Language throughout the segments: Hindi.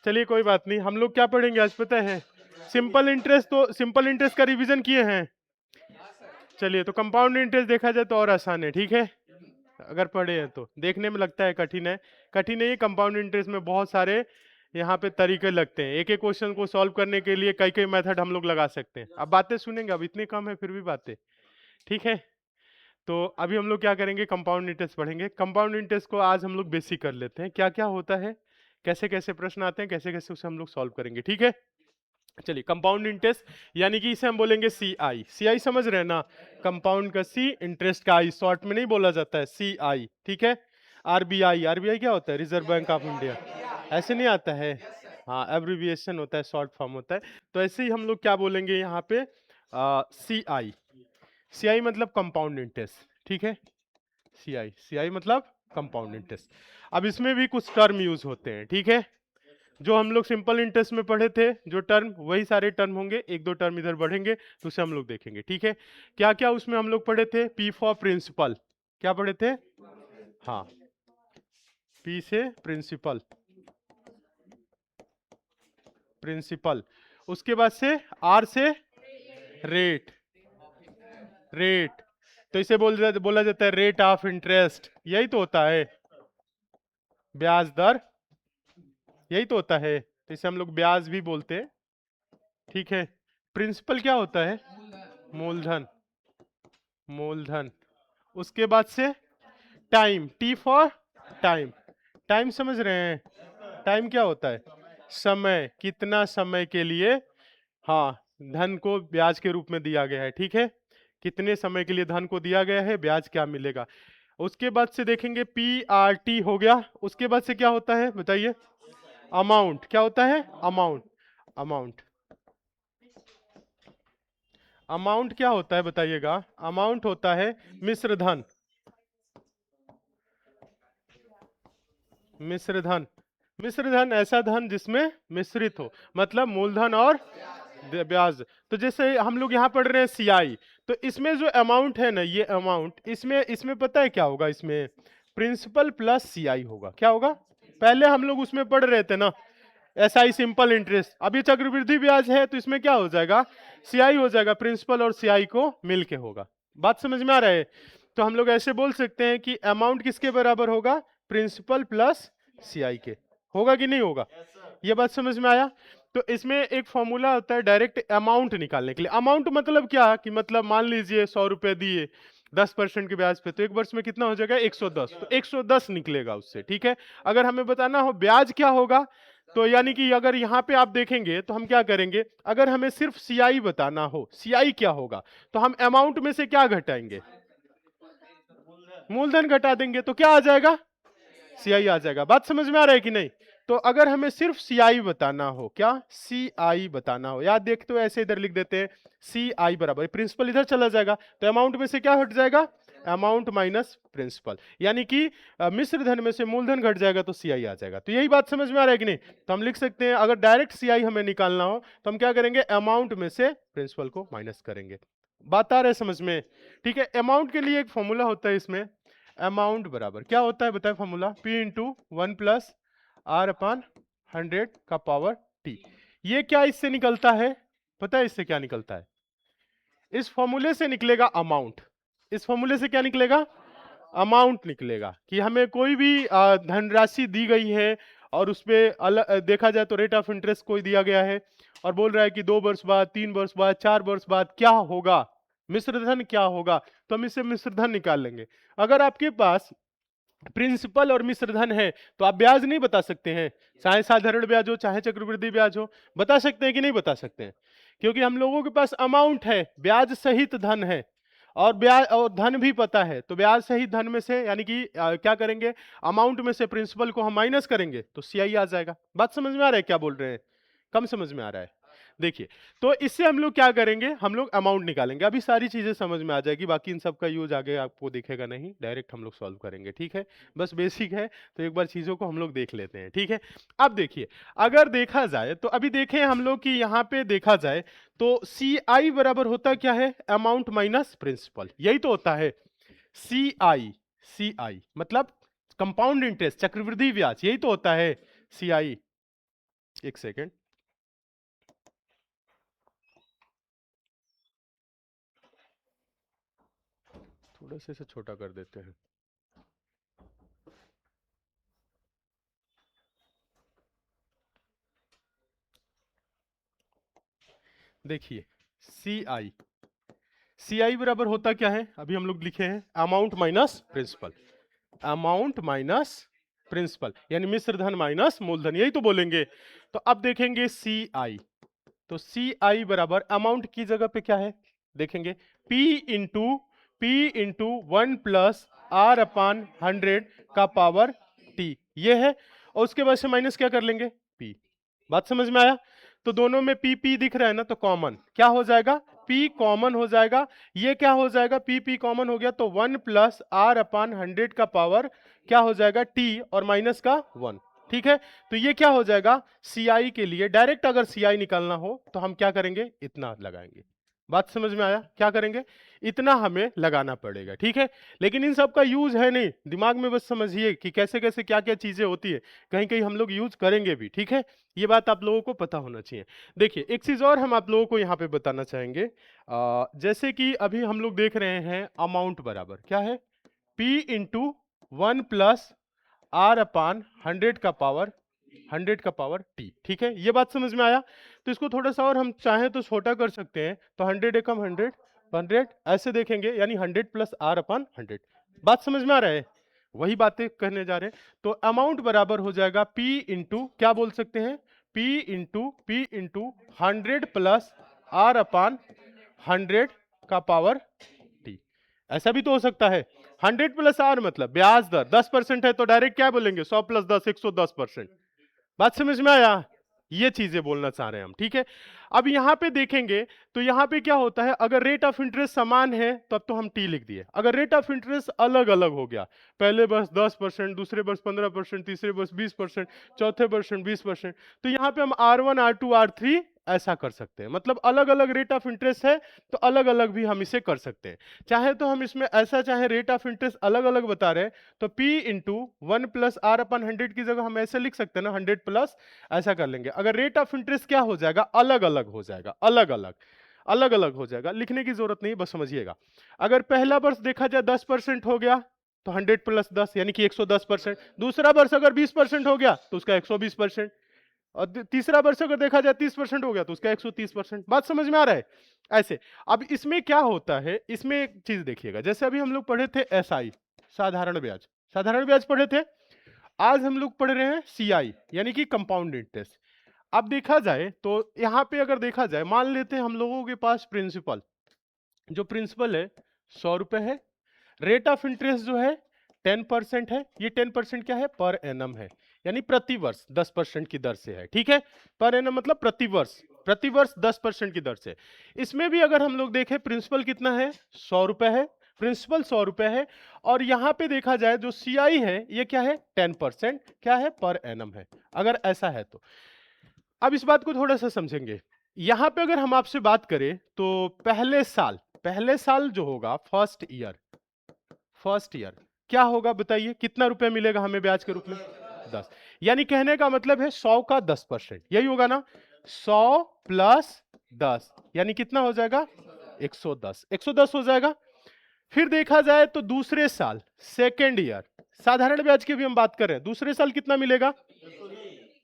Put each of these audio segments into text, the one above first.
चलिए कोई बात नहीं, हम लोग क्या पढ़ेंगे आज पता है? Simple interest. तो सिंपल इंटरेस्ट का रिवीजन किए हैं? चलिए, तो कंपाउंड इंटरेस्ट देखा जाए तो और आसान है, ठीक है? अगर पढ़े हैं तो देखने में लगता है कठिन है, कठिन है ये। कंपाउंड इंटरेस्ट में बहुत सारे यहाँ पे तरीके लगते हैं, एक एक क्वेश्चन को सॉल्व करने के लिए कई कई मेथड हम लोग लगा सकते हैं। अब बातें सुनेंगे, अब इतने कम है फिर भी बातें, ठीक है? तो अभी हम लोग क्या करेंगे, कंपाउंड इंटरेस्ट पढ़ेंगे। कंपाउंड इंटरेस्ट को आज हम लोग बेसिक कर लेते हैं, क्या क्या होता है, कैसे कैसे प्रश्न आते हैं, कैसे कैसे उसे हम लोग सॉल्व करेंगे, ठीक है? चलिए, कंपाउंड इंटरेस्ट यानी कि इसे हम बोलेंगे सी आई। सी आई समझ रहे हैं ना? कंपाउंड का सी, इंटरेस्ट का आई, शॉर्ट में नहीं बोला जाता है, सी आई, ठीक है? आरबीआई, आरबीआई क्या होता है? Reserve bank of India. ऐसे नहीं आता है, हाँ, एब्रिविएशन होता है, शॉर्ट फॉर्म होता है। तो ऐसे ही हम लोग क्या बोलेंगे यहाँ पे, सी आई। सी आई मतलब कंपाउंड इंटरेस्ट, ठीक है? सी आई, सी आई मतलब कंपाउंड इंटरेस्ट। अब इसमें भी कुछ टर्म यूज होते हैं, ठीक है? जो हम लोग सिंपल इंटरेस्ट में पढ़े थे जो टर्म, वही सारे टर्म होंगे, एक दो टर्म इधर बढ़ेंगे तो उसे हम लोग देखेंगे, ठीक है? क्या क्या उसमें हम लोग पढ़े थे? पी फॉर प्रिंसिपल, क्या पढ़े थे? हाँ, पी से प्रिंसिपल, प्रिंसिपल। उसके बाद से आर से रेट, रेट। तो इसे बोला जाता है रेट ऑफ इंटरेस्ट, यही तो होता है, ब्याज दर, यही तो होता है। तो इसे हम लोग ब्याज भी बोलते हैं, ठीक है? प्रिंसिपल क्या होता है? मूलधन, मूलधन। उसके बाद से time, T for time, time समझ रहे हैं? टाइम क्या होता है? समय, कितना समय के लिए, हाँ, धन को ब्याज के रूप में दिया गया है, ठीक है? कितने समय के लिए धन को दिया गया है, ब्याज क्या मिलेगा। उसके बाद से देखेंगे पी आर टी हो गया। उसके बाद से क्या होता है बताइए? अमाउंट, क्या होता है? अमाउंट, अमाउंट, अमाउंट क्या होता है बताइएगा? अमाउंट होता है मिश्र धन, मिश्र धन। मिश्र धन ऐसा धन जिसमें मिश्रित हो, मतलब मूलधन और ब्याज। तो जैसे हम लोग यहाँ पढ़ रहे हैं सीआई, तो इसमें जो अमाउंट है ना, ये अमाउंट, इसमें इसमें पता है क्या होगा? इसमें प्रिंसिपल प्लस सीआई होगा। क्या होगा? पहले हम लोग उसमें पढ़ रहे थे ना, एसआई सिंपल इंटरेस्ट। अब ये चक्रवृद्धि ब्याज है तो इसमें क्या हो जाएगा? सीआई हो जाएगा, प्रिंसिपल और सीआई को मिलके होगा। बात समझ में आ रहा है? तो हम लोग ऐसे बोल सकते हैं कि अमाउंट किसके बराबर होगा? प्रिंसिपल प्लस सीआई के। होगा कि नहीं होगा? ये बात समझ में आया? तो इसमें एक फॉर्मूला होता है डायरेक्ट अमाउंट निकालने के लिए। अमाउंट मतलब क्या कि मतलब मान लीजिए 100 रुपए दिए 10% के ब्याज पे, तो एक वर्ष में कितना हो जाएगा? 110। तो 110 निकलेगा उससे, ठीक है? अगर हमें बताना हो ब्याज क्या होगा, तो यानी कि अगर यहाँ पे आप देखेंगे तो हम क्या करेंगे, अगर हमें सिर्फ सीआई बताना हो, सीआई क्या होगा, तो हम अमाउंट में से क्या घटाएंगे? मूलधन घटा देंगे, तो क्या आ जाएगा? सीआई आ जाएगा। बात समझ में आ रहा है कि नहीं? तो अगर हमें सिर्फ सीआई बताना हो, क्या सीआई बताना हो, याद देखते हो ऐसे इधर लिख देते हैं, सीआई बराबर प्रिंसिपल इधर चला जाएगा, तो अमाउंट में से क्या हट जाएगा? अमाउंट माइनस प्रिंसिपल, यानी कि मिश्र धन में से मूलधन घट जाएगा तो सीआई आ जाएगा। तो यही बात समझ में आ रहा है कि नहीं? तो हम लिख सकते हैं, अगर डायरेक्ट सीआई हमें निकालना हो तो हम क्या करेंगे? अमाउंट में से प्रिंसिपल को माइनस करेंगे। बात आ रहा है समझ में? ठीक है। अमाउंट के लिए एक फॉर्मूला होता है इसमें, अमाउंट बराबर क्या होता है बताए formula? P into 1 plus R upon 100 का पावर टी। ये क्या इससे निकलता है? पता है इससे क्या निकलता है? इस फॉर्मूले से निकलेगा अमाउंट। इस फॉर्मूले से क्या निकलेगा? अमाउंट निकलेगा कि हमें कोई भी धनराशि दी गई है और उसपे देखा जाए तो रेट ऑफ इंटरेस्ट कोई दिया गया है और बोल रहा है कि 2 वर्ष बाद, 3 वर्ष बाद, 4 वर्ष बाद क्या होगा, मिश्रधन क्या होगा, तो हम इससे मिश्रधन निकाल लेंगे। अगर आपके पास प्रिंसिपल और मिश्रधन है तो आप ब्याज नहीं बता सकते हैं, चाहे साधारण ब्याज हो चाहे चक्रवृद्धि ब्याज हो। बता सकते हैं कि नहीं बता सकते हैं? क्योंकि हम लोगों के पास अमाउंट है, ब्याज सहित धन है, और ब्याज और धन भी पता है, तो ब्याज सहित धन में से यानी कि क्या करेंगे? अमाउंट में से प्रिंसिपल को हम माइनस करेंगे तो सीआई आ जाएगा। बात समझ में आ रहा है क्या बोल रहे हैं? कम समझ में आ रहा है? देखिए, तो इससे हम लोग क्या करेंगे? हम लोग अमाउंट निकालेंगे। अभी सारी चीजें समझ में आ जाएगी, बाकी इन सब का यूज आगे आपको दिखेगा नहीं, डायरेक्ट हम लोग सॉल्व करेंगे, ठीक है? बस बेसिक है, तो एक बार चीजों को हम लोग देख लेते हैं, ठीक है? अब देखिए, अगर देखा जाए तो अभी देखें हम लोग कि यहाँ पे देखा जाए तो सी आई बराबर होता क्या है? अमाउंट माइनस प्रिंसिपल, यही तो होता है सी आई। सी आई मतलब कंपाउंड इंटरेस्ट, चक्रवृद्धि ब्याज, यही तो होता है सी आई। एक सेकेंड, थोड़ा सा इसे छोटा कर देते हैं। देखिए सी आई बराबर होता क्या है, अभी हम लोग लिखे हैं amount minus principal, amount minus principal यानी मिश्र धन माइनस मूलधन, यही तो बोलेंगे। तो अब देखेंगे सी आई, तो सी आई बराबर अमाउंट की जगह पे क्या है, देखेंगे पी इंटू 1+R/100 का पावर टी, ये है। और उसके बाद से माइनस क्या कर लेंगे, पी। बात समझ में आया? तो दोनों में पी पी दिख रहा है ना, तो कॉमन क्या हो जाएगा, पी कॉमन हो जाएगा। ये क्या हो जाएगा, पी पी कॉमन हो गया तो 1+R/100 का पावर क्या हो जाएगा, टी, और माइनस का 1। ठीक है, तो ये क्या हो जाएगा, सीआई के लिए डायरेक्ट अगर सीआई निकालना हो तो हम क्या करेंगे, इतना लगाएंगे। बात समझ में आया, क्या करेंगे, इतना हमें लगाना पड़ेगा। ठीक है, लेकिन इन सब का यूज है नहीं, दिमाग में बस समझिए कि कैसे कैसे क्या क्या चीजें होती है, कहीं कहीं हम लोग यूज करेंगे भी। ठीक है, ये बात आप लोगों को पता होना चाहिए। देखिए एक चीज और हम आप लोगों को यहाँ पे बताना चाहेंगे, जैसे कि अभी हम लोग देख रहे हैं अमाउंट बराबर क्या है, P × 1+R/100 का पावर टी। ठीक है, ये बात समझ में आया? तो इसको थोड़ा सा और हम चाहें तो छोटा कर सकते हैं, तो 100 एकम 100 100 ऐसे देखेंगे, यानी 100+R/100। बात समझ में आ रहा है? वही बातें कहने जा रहे हैं। तो अमाउंट बराबर हो जाएगा P इंटू, क्या बोल सकते हैं, P इंटू 100+R/100 का पावर टी। ऐसा भी तो हो सकता है, 100+R मतलब ब्याज दर 10% है, तो डायरेक्ट क्या बोलेंगे, 100+10 110%। बात समझ में आया? ये चीजें बोलना चाह रहे हैं हम। ठीक है, अब यहां पे देखेंगे तो यहां पे क्या होता है, अगर रेट ऑफ इंटरेस्ट समान है तब तो हम टी लिख दिए। अगर रेट ऑफ इंटरेस्ट अलग अलग हो गया, पहले वर्ष 10%, दूसरे वर्ष 15%, तीसरे वर्ष 20%, चौथे वर्ष 20%, तो यहां पे हम R1 R2 R3 ऐसा कर सकते हैं। मतलब अलग अलग रेट ऑफ इंटरेस्ट है तो अलग अलग भी हम इसे कर सकते हैं। चाहे तो हम इसमें ऐसा, चाहे रेट ऑफ इंटरेस्ट अलग अलग बता रहे हैं तो P इंटू 1+R/100 की जगह हम ऐसे लिख सकते हैं ना, 100+, ऐसा कर लेंगे। अगर रेट ऑफ इंटरेस्ट क्या हो जाएगा, अलग अलग हो जाएगा, अलग अलग हो जाएगा, लिखने की जरूरत नहीं, बस समझिएगा। अगर पहला वर्ष देखा जाए 10% हो गया तो 100+10 यानी कि 110%। दूसरा वर्ष अगर 20% हो गया तो उसका 120%। और तीसरा वर्ष अगर देखा जाए 30% हो गया तो उसका 130%। बात समझ में आ रहा है? ऐसे। अब इसमें क्या होता है, इसमें एक चीज देखिएगा, जैसे अभी हम लोग पढ़े थे एसआई, साधारण ब्याज, साधारण ब्याज पढ़े थे। आज हम लोग पढ़ रहे हैं सीआई यानी कि कंपाउंड इंटरेस्ट। अब देखा जाए तो यहां पे अगर देखा जाए, मान लेते हैं हम लोगों के पास प्रिंसिपल, जो प्रिंसिपल है 100 रुपए है, रेट ऑफ इंटरेस्ट जो है 10% है। ये 10% क्या है, पर एनम है, यानी प्रति वर्ष 10% की दर से है। ठीक है, पर एनम मतलब प्रति वर्ष, प्रति वर्ष 10% की दर से। इसमें भी अगर हम लोग देखें, प्रिंसिपल कितना है, 100 रुपए है, प्रिंसिपल 100 रुपए है। और यहां पे देखा जाए जो सीआई है ये क्या है, 10% क्या है, पर एनम है। अगर ऐसा है तो अब इस बात को थोड़ा सा समझेंगे। यहां पे अगर हम आपसे बात करें तो पहले साल जो होगा, फर्स्ट ईयर क्या होगा बताइए, कितना रुपए मिलेगा हमें ब्याज के रूप में, 10। यानी कहने का मतलब है 100 का 10%, यही होगा ना, 100+10 यानी कितना हो जाएगा, 110, 110 हो जाएगा। फिर देखा जाए तो दूसरे साल, सेकेंड ईयर, साधारण ब्याज की भी हम बात कर रहे हैं, दूसरे साल कितना मिलेगा,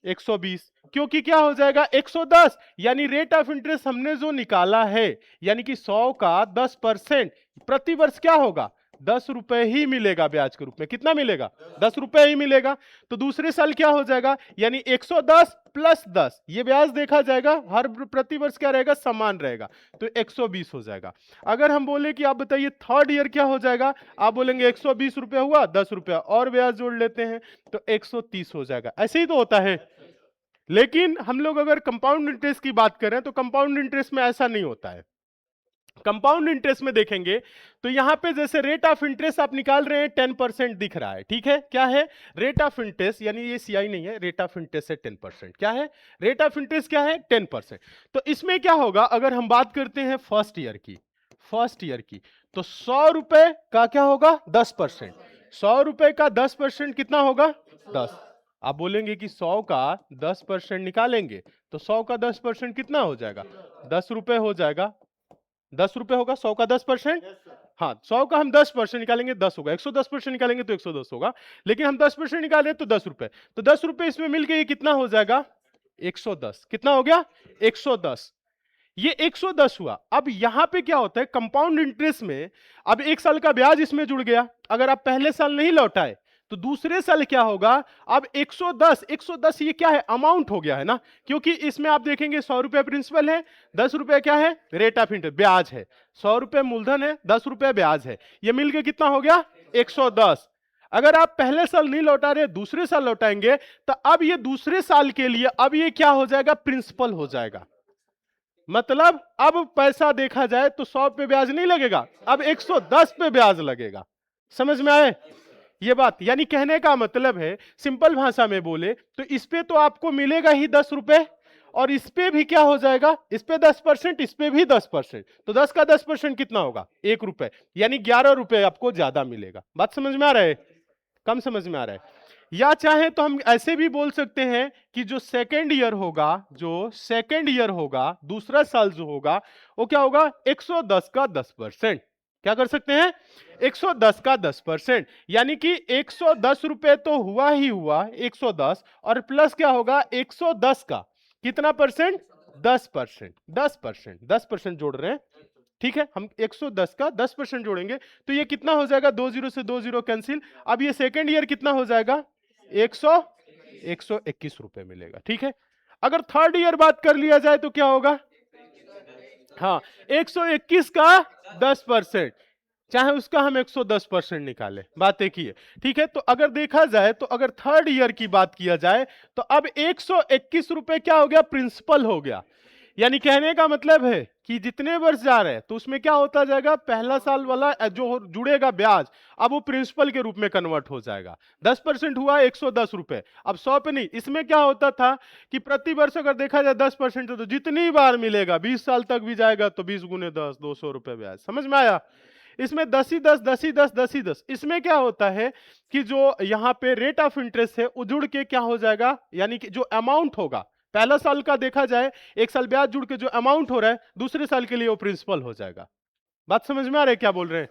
120, क्योंकि क्या हो जाएगा 110, यानी रेट ऑफ इंटरेस्ट हमने जो निकाला है, यानी कि 100 का 10%, प्रति वर्ष क्या होगा, 10 रुपए ही मिलेगा ब्याज के रूप में। कितना मिलेगा, 10 रुपए ही मिलेगा। तो दूसरे साल क्या हो जाएगा, यानी 110+10, ये ब्याज देखा जाएगा हर प्रति वर्ष क्या रहेगा, समान रहेगा, तो 120 हो जाएगा। अगर हम बोले कि आप बताइए थर्ड ईयर क्या हो जाएगा, आप बोलेंगे 120 रुपए हुआ, 10 रुपया और ब्याज जोड़ लेते हैं तो 130 हो जाएगा। ऐसे ही तो होता है। लेकिन हम लोग अगर कंपाउंड इंटरेस्ट की बात करें तो कंपाउंड इंटरेस्ट में ऐसा नहीं होता है। कंपाउंड इंटरेस्ट में देखेंगे तो यहां पे जैसे रेट ऑफ इंटरेस्ट आप निकाल रहे हैं 10% दिख रहा है। ठीक है, क्या है, रेट ऑफ इंटरेस्ट, यानी ये सीआई नहीं है, रेट ऑफ इंटरेस्ट है 10%। क्या है, रेट ऑफ इंटरेस्ट क्या है, 10%। तो इसमें क्या होगा, अगर हम बात करते हैं फर्स्ट ईयर की, तो 100 रुपए का क्या होगा, 10%। 100 रुपए का 10% कितना होगा, 10। आप बोलेंगे कि 100 का 10% निकालेंगे तो 100 का 10% कितना हो जाएगा? 10 रुपए हो जाएगा। 10 रुपए होगा 100 का 10%। हाँ, 100 का हम 10% निकालेंगे 10 होगा, 110% निकालेंगे तो 110 होगा, लेकिन हम 10% निकाल रहे हैं तो 10 रुपए, तो 10 रुपए इसमें मिलके ये कितना हो जाएगा? 110। कितना हो गया? 110। ये 110 हुआ। अब यहां पे क्या होता है, कंपाउंड इंटरेस्ट में अब 1 साल का ब्याज इसमें जुड़ गया। अगर आप पहले साल नहीं लौटाए तो दूसरे साल क्या होगा? अब 110 ये क्या है? अमाउंट हो गया है ना, क्योंकि इसमें आप देखेंगे 100 रुपए प्रिंसिपल है, 10 रुपए क्या है? रेट ऑफ इंटरेस्ट, ब्याज है। 100 रुपए मूलधन है, 10 रुपए ब्याज है, ये मिलके कितना हो गया? 110। अगर आप पहले साल नहीं लौटा रहे, दूसरे साल लौटाएंगे, तो अब ये दूसरे साल के लिए अब ये क्या हो जाएगा? प्रिंसिपल हो जाएगा। मतलब अब पैसा देखा जाए तो 100 पे ब्याज नहीं लगेगा, अब 110 पे ब्याज लगेगा। समझ में आए ये बात? यानी कहने का मतलब है, सिंपल भाषा में बोले तो इस पे तो आपको मिलेगा ही 10 रुपए, और इस पे भी क्या हो जाएगा? इस पे 10%, इस पे भी 10%, तो 10 का 10% कितना होगा? 1 रुपए, यानी 11 रुपए आपको ज्यादा मिलेगा। बात समझ में आ रहा है? कम समझ में आ रहा है? या चाहे तो हम ऐसे भी बोल सकते हैं कि जो सेकेंड ईयर होगा, जो सेकेंड ईयर होगा, दूसरा साल जो होगा, वो क्या होगा? 110 का 10%। क्या कर सकते हैं? 110 का 10%, यानी कि 110 रुपए तो हुआ ही हुआ 110, और प्लस क्या होगा? 110 का कितना परसेंट? 10%। 10%, 10% जोड़ रहे हैं, ठीक है? हम 110 का 10% जोड़ेंगे तो ये कितना हो जाएगा? 2 जीरो से 2 जीरो कैंसिल। अब ये सेकेंड ईयर कितना हो जाएगा? 121 रुपए मिलेगा, ठीक है? अगर थर्ड ईयर बात कर लिया जाए तो क्या होगा? हाँ, 121 का 10%, चाहे उसका हम 110% निकालें, बात एक ही है, ठीक है? तो अगर देखा जाए तो अगर थर्ड ईयर की बात किया जाए तो अब 121 रुपए क्या हो गया? प्रिंसिपल हो गया। यानी कहने का मतलब है कि जितने वर्ष जा रहे हैं तो उसमें क्या होता जाएगा? पहला साल वाला जो जुड़ेगा ब्याज, अब वो प्रिंसिपल के रूप में कन्वर्ट हो जाएगा। 10% हुआ 110 रुपए, अब 100 पे नहीं। इसमें क्या होता था कि प्रति वर्ष अगर देखा जाए 10% तो जितनी बार मिलेगा, 20 साल तक भी जाएगा तो 20 गुने 10, 200 रुपए ब्याज। समझ में आया? इसमें 10 ही 10, 10 ही 10, 10 ही 10। इसमें क्या होता है कि जो यहाँ पे रेट ऑफ इंटरेस्ट है वो जुड़ के क्या हो जाएगा? यानी कि जो अमाउंट होगा पहला साल का देखा जाए, 1 साल ब्याज जुड़ के जो अमाउंट हो रहा है दूसरे साल के लिए वो प्रिंसिपल हो जाएगा। बात समझ में आ रहा है क्या बोल रहे हैं?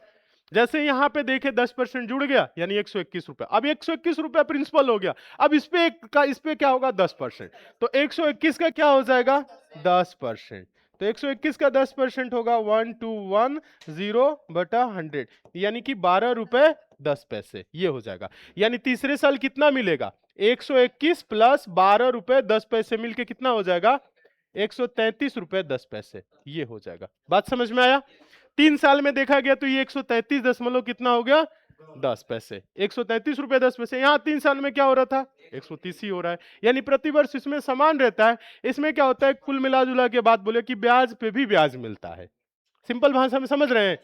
जैसे यहां पे देखे 10% जुड़ गया यानी 121 रुपए, अब 121 रुपए प्रिंसिपल हो गया। अब इस पे क्या होगा? 10%, तो 121 का क्या हो जाएगा? 10%, तो 121 का 10% होगा 1210 बटा 100, यानी कि 12 रुपए 10 पैसे, ये हो जाएगा। यानी तीसरे साल कितना मिलेगा? 121 प्लस 12 रुपए 10 पैसे मिलके कितना हो जाएगा? 133 रुपए 10 पैसे, ये हो जाएगा। बात समझ में आया? 3 साल में देखा गया तो ये 133 दशमलव कितना हो गया? 10 पैसे, 133 रुपए 10 पैसे। यहाँ 3 साल में क्या हो रहा था? 130 ही हो रहा है, यानी प्रतिवर्ष इसमें समान रहता है। इसमें क्या होता है, कुल मिला जुला के बात बोले कि ब्याज पे भी ब्याज मिलता है। सिंपल भाषा में समझ रहे हैं?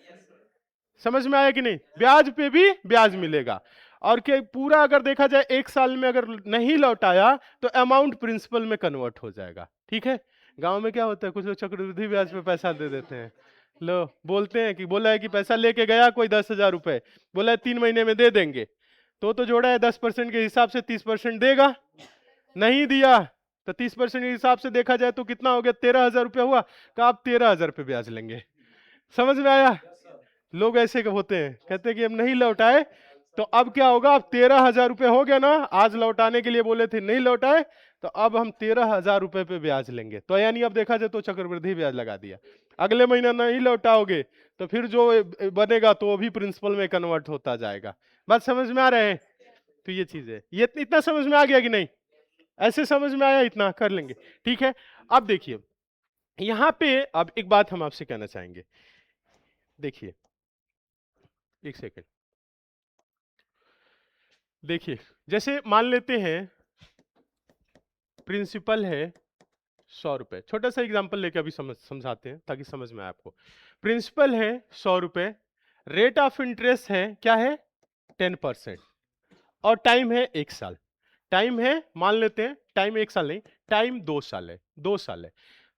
समझ में आया कि नहीं? ब्याज पे भी ब्याज मिलेगा, और क्या पूरा अगर देखा जाए 1 साल में अगर नहीं लौटाया तो अमाउंट प्रिंसिपल में कन्वर्ट हो जाएगा, ठीक है? गांव में क्या होता है, कुछ लोग चक्रवृद्धि ब्याज पे पैसा दे देते हैं। लो, बोलते हैं कि बोला है कि पैसा लेके गया कोई 10,000 रुपए, बोला है 3 महीने में दे देंगे, तो जोड़ा है 10% के हिसाब से 30% देगा। नहीं दिया तो 30% के हिसाब से देखा जाए तो कितना हो गया? 13,000 रुपया हुआ, का आप 13,000 पे ब्याज लेंगे। समझ में आया? लोग ऐसे होते हैं, कहते हैं कि हम नहीं लौटाए तो अब क्या होगा? अब 13,000 रुपए हो गया ना, आज लौटाने के लिए बोले थे नहीं लौटाए, तो अब हम 13,000 रुपए पे ब्याज लेंगे। तो यानी अब देखा जाए तो चक्रवृद्धि ब्याज लगा दिया। अगले महीना नहीं लौटाओगे तो फिर जो बनेगा तो वो भी प्रिंसिपल में कन्वर्ट होता जाएगा। बात समझ में आ रहे हैं? तो ये चीज है, ये इतना समझ में आ गया कि नहीं? ऐसे समझ में आया? इतना कर लेंगे, ठीक है? अब देखिए यहां पे अब एक बात हम आपसे कहना चाहेंगे। देखिए, एक सेकेंड, देखिए जैसे मान लेते हैं प्रिंसिपल है 100 रुपए, छोटा सा एग्जांपल लेके अभी समझाते हैं ताकि समझ में आए आपको। प्रिंसिपल है 100 रुपए, रेट ऑफ इंटरेस्ट है क्या है? 10%, और टाइम है 1 साल। टाइम है, मान लेते हैं टाइम 1 साल नहीं, टाइम 2 साल है, 2 साल है।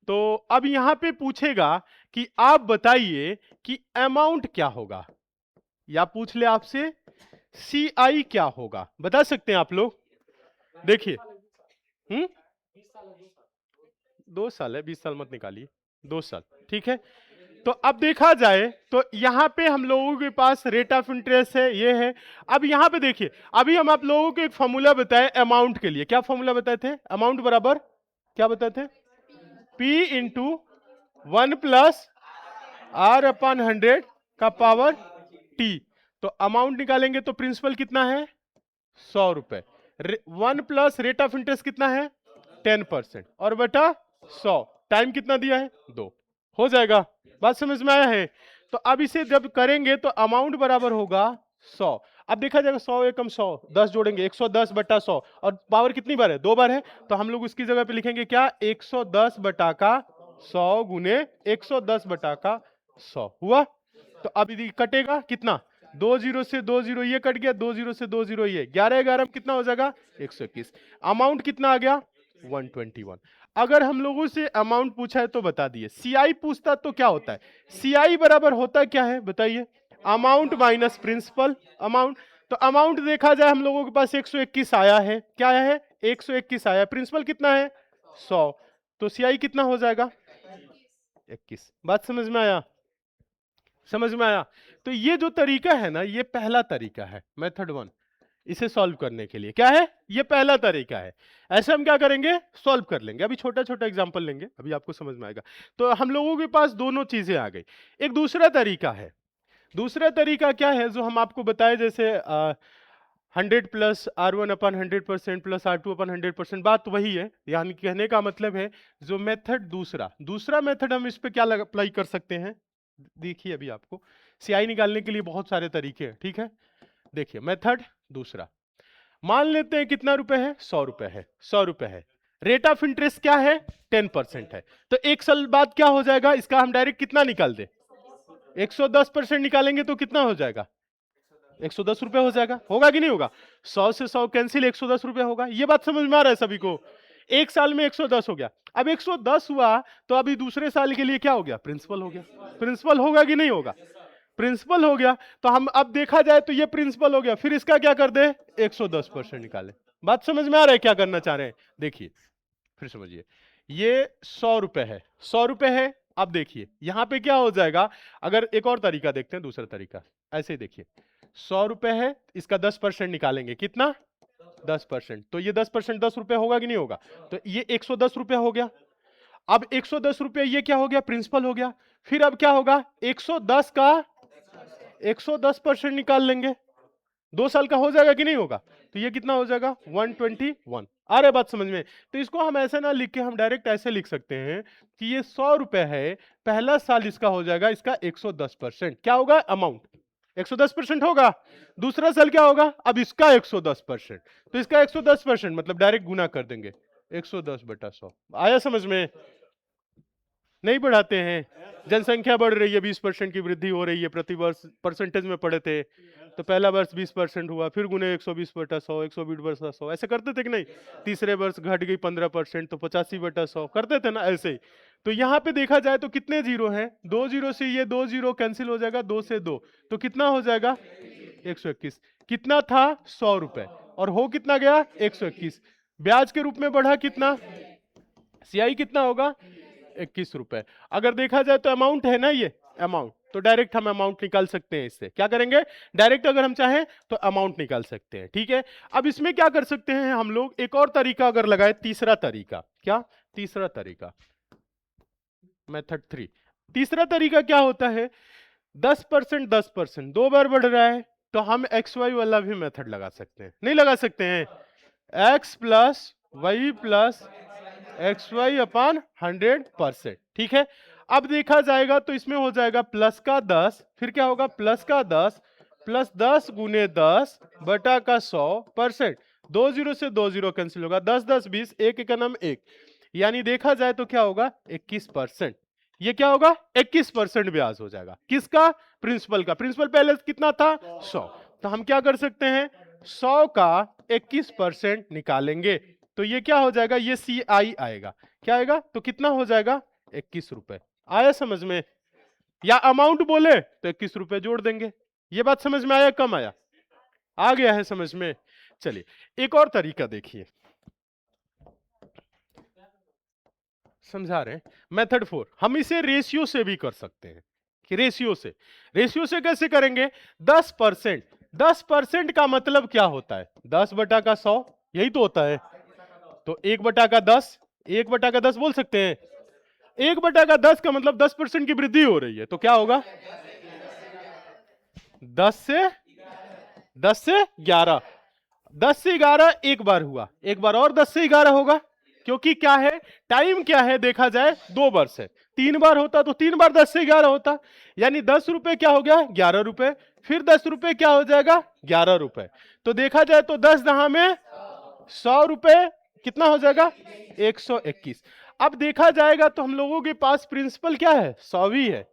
तो अब यहां पे पूछेगा कि आप बताइए कि अमाउंट क्या होगा, या पूछ ले आपसे CI क्या होगा? बता सकते हैं आप लोग? देखिए 2 साल है, 20 साल मत निकालिए, 2 साल, ठीक है। तो अब देखा जाए तो यहाँ पे हम लोगों के पास रेट ऑफ इंटरेस्ट है, ये है। अब यहाँ पे देखिए, अभी हम आप लोगों को एक फॉर्मूला बताए अमाउंट के लिए। क्या फॉर्मूला बताए थे? अमाउंट बराबर क्या बताए थे? P इंटू 1 प्लस R अपन 100 का पावर T। तो अमाउंट निकालेंगे तो प्रिंसिपल कितना है? 100 रुपए। 1 प्लस रेट ऑफ इंटरेस्ट कितना है? 10% और बटा 100। टाइम कितना दिया है? 2। हो जाएगा, बात समझ में आया है? तो अब इसे जब करेंगे तो अमाउंट बराबर होगा 100। अब देखा जाएगा 100 एकम 100, 10 जोड़ेंगे 110 बटा 100, और पावर कितनी बार है? 2 बार है। तो हम लोग उसकी जगह पे लिखेंगे क्या? 110 बटा का 100 गुने 110 बटा का 100 हुआ। तो अब यदि कटेगा कितना? 2 जीरो से 2 जीरो ये कट गया, 2 जीरो से 2 जीरो ये, 11 11 कितना हो जाएगा? 121। अमाउंट कितना आ गया? 121। अगर हम लोगों से अमाउंट पूछा है तो बता दिए। सीआई पूछता तो क्या होता है? सीआई बराबर होता क्या है बताइए? Amount minus principal amount. तो अमाउंट देखा जाए हम लोगों के पास 121 आया है। क्या आया है? 121 आया। प्रिंसिपल कितना है? 100। तो सीआई कितना हो जाएगा? 21। बात समझ में आया? समझ में आया? तो ये जो तरीका है ना, ये पहला तरीका है, मेथड 1, इसे सॉल्व करने के लिए। क्या है? ये पहला तरीका है। ऐसे हम क्या करेंगे? सॉल्व कर लेंगे। अभी छोटा छोटा एग्जांपल लेंगे, अभी आपको समझ में आएगा। तो हम लोगों के पास दोनों चीजें आ गई। एक दूसरा तरीका है। दूसरा तरीका क्या है जो हम आपको बताए? जैसे 100 प्लस R1 अपन 100% प्लस R2 अपन 100%। बात वही है, यानी कहने का मतलब है जो मेथड दूसरा मेथड हम इस पे क्या अप्लाई कर सकते हैं? देखिए अभी आपको सीआई निकालने के लिए बहुत सारे तरीके हैं, ठीक है। देखिए मेथड दूसरा, मान लेते हैं कितना रुपए है? 100 रुपए है। 100 रुपए है। रेट ऑफ इंटरेस्ट क्या है? 10% है। तो एक साल बाद क्या हो जाएगा इसका? हम डायरेक्ट कितना निकाल दे? 110% निकालेंगे तो कितना हो जाएगा? 110 रुपए हो जाएगा। होगा कि नहीं होगा? 100 से 100 कैंसिल, 110 रुपए होगा। ये बात समझ में आ रहा है सभी को? एक साल में 110 हो गया। अब 110 हुआ तो अभी दूसरे साल के लिए क्या हो गया? प्रिंसिपल हो गया। प्रिंसिपल होगा कि नहीं होगा? प्रिंसिपल हो गया। तो हम अब देखा जाए तो ये प्रिंसिपल हो गया, फिर इसका क्या कर दे? 110% निकाले। बात समझ में आ रहा है क्या करना चाह रहे हैं? देखिए फिर समझिए, ये 100 रुपए है। 100 रुपए है। अब देखिए यहां पे क्या हो जाएगा? अगर एक और तरीका देखते हैं, दूसरा तरीका, ऐसे ही देखिए, 100 रुपए है, इसका 10% निकालेंगे। कितना? 10%। तो ये 10% 10 रुपए होगा कि नहीं होगा? तो ये 110 रुपए हो गया। अब 110 रुपए ये क्या हो गया? प्रिंसिपल हो गया। फिर अब क्या होगा? 110 का 110% निकाल लेंगे। 2 साल का हो जाएगा कि नहीं होगा? तो ये कितना हो जाएगा? 121। आ रहा है बात समझ में? तो इसको हम ऐसे ना लिख के हम डायरेक्ट ऐसे लिख सकते हैं कि ये 100 रुपए है, पहला साल इसका हो जाएगा इसका 110%। क्या होगा? अमाउंट 110% होगा। दूसरा साल क्या होगा? अब इसका 110%। तो इसका 110% मतलब डायरेक्ट गुना कर देंगे, 110 बटा 100। आया समझ में? नहीं बढ़ाते हैं? जनसंख्या बढ़ रही है, 20% की वृद्धि हो रही है प्रति वर्ष। परसेंटेज में पढ़े थे तो पहला वर्ष 20% हुआ, फिर गुने 120 बटा 100, 120 बटा 100, ऐसे करते थे कि नहीं? तीसरे वर्ष घट गई 15% तो 85 बटा 100 करते थे ना, ऐसे ही। तो यहाँ पे देखा जाए तो कितने जीरो हैं? 2 जीरो से ये 2 जीरो कैंसिल हो जाएगा, 2 से 2, तो कितना हो जाएगा? 121। कितना था? 100 रुपए, और हो कितना गया? 121। ब्याज के रूप में बढ़ा कितना? सीआई कितना होगा? 21 रुपए। अगर देखा जाए तो अमाउंट है ना, ये अमाउंट, तो डायरेक्ट हम अमाउंट निकाल सकते हैं। इससे क्या करेंगे? डायरेक्ट अगर हम चाहें तो अमाउंट निकाल सकते हैं, ठीक है। अब इसमें क्या कर सकते हैं हम लोग? एक और तरीका अगर लगाए, तीसरा तरीका। क्या? तीसरा तरीका, मेथड 3। तीसरा तरीका क्या होता है? 10% 10% 2 बार बढ़ रहा है, तो हम एक्स वाई वाला भी मेथड लगा सकते हैं। नहीं लगा सकते हैं? x plus Y plus X Y upon 100%, ठीक है। अब देखा जाएगा तो इसमें हो जाएगा प्लस का 10, फिर क्या होगा? प्लस का 10 प्लस 10 गुने 10 बटा का 100%। 2 जीरो से 2 जीरो कैंसिल होगा, 10 10 20, 1 एक नम 1, यानी देखा जाए तो क्या होगा? 21%। ये क्या होगा? 21% ब्याज हो जाएगा। किसका? प्रिंसिपल का। प्रिंसिपल पहले कितना था? 100। तो हम क्या कर सकते हैं? 100 का 21% निकालेंगे, तो ये क्या हो जाएगा? ये सी आई आएगा। क्या आएगा? तो कितना हो जाएगा? 21 रुपए। आया समझ में? या अमाउंट बोले तो 21 रुपए जोड़ देंगे। ये बात समझ में आया? कम आया? आ गया है समझ में? चलिए एक और तरीका देखिए। समझा रहे हैं। मेथड 4, हम इसे रेशियो से भी कर सकते हैं कि रेशियो से कैसे करेंगे? 10%। 10% का मतलब क्या होता है? 10 बटा का 100, यही तो होता है। तो 1 बटा का 10, 1 बटा का 10 बोल सकते हैं। 1 बटा का 10 का मतलब 10% की वृद्धि हो रही है, तो क्या होगा? 10 से 11। 10 से 11 एक बार हुआ, एक बार और 10 से 11 होगा, क्योंकि क्या है, टाइम क्या है देखा जाए 2 वर्ष है। 3 बार होता तो 3 बार 10 से 11 होता, यानी 10 रुपए क्या हो गया? 11 रुपए। फिर 10 रुपए क्या हो जाएगा? 11 रुपए। तो देखा जाए तो 10 दहा में 100 रुपए कितना हो जाएगा? 121। अब देखा जाएगा तो हम लोगों के पास प्रिंसिपल क्या है? 100 ही है।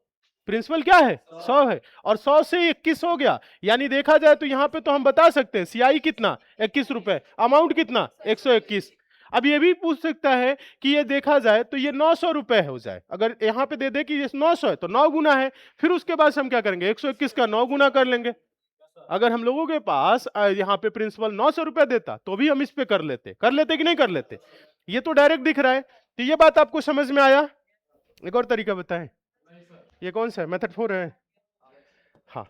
प्रिंसिपल क्या है? 100 है, और 100 से 21 हो गया, यानी देखा जाए तो यहां पे तो हम बता सकते हैं सीआई कितना? 21 रुपए, अमाउंट कितना? 121। अब ये भी पूछ सकता है कि ये देखा जाए तो ये 900 रुपए हो जाए, अगर यहां पे दे दे कि ये 900 है तो 9 गुना है, फिर उसके बाद हम क्या करेंगे? 121 का 9 गुना कर लेंगे। अगर हम लोगों के पास यहाँ पे प्रिंसिपल 900 रुपए देता तो भी हम इस पे कर लेते कि नहीं कर लेते? ये तो डायरेक्ट दिख रहा है। तो ये बात आपको समझ में आया? एक और तरीका बताएं, ये कौन सा है? मेथड 4 है। हाँ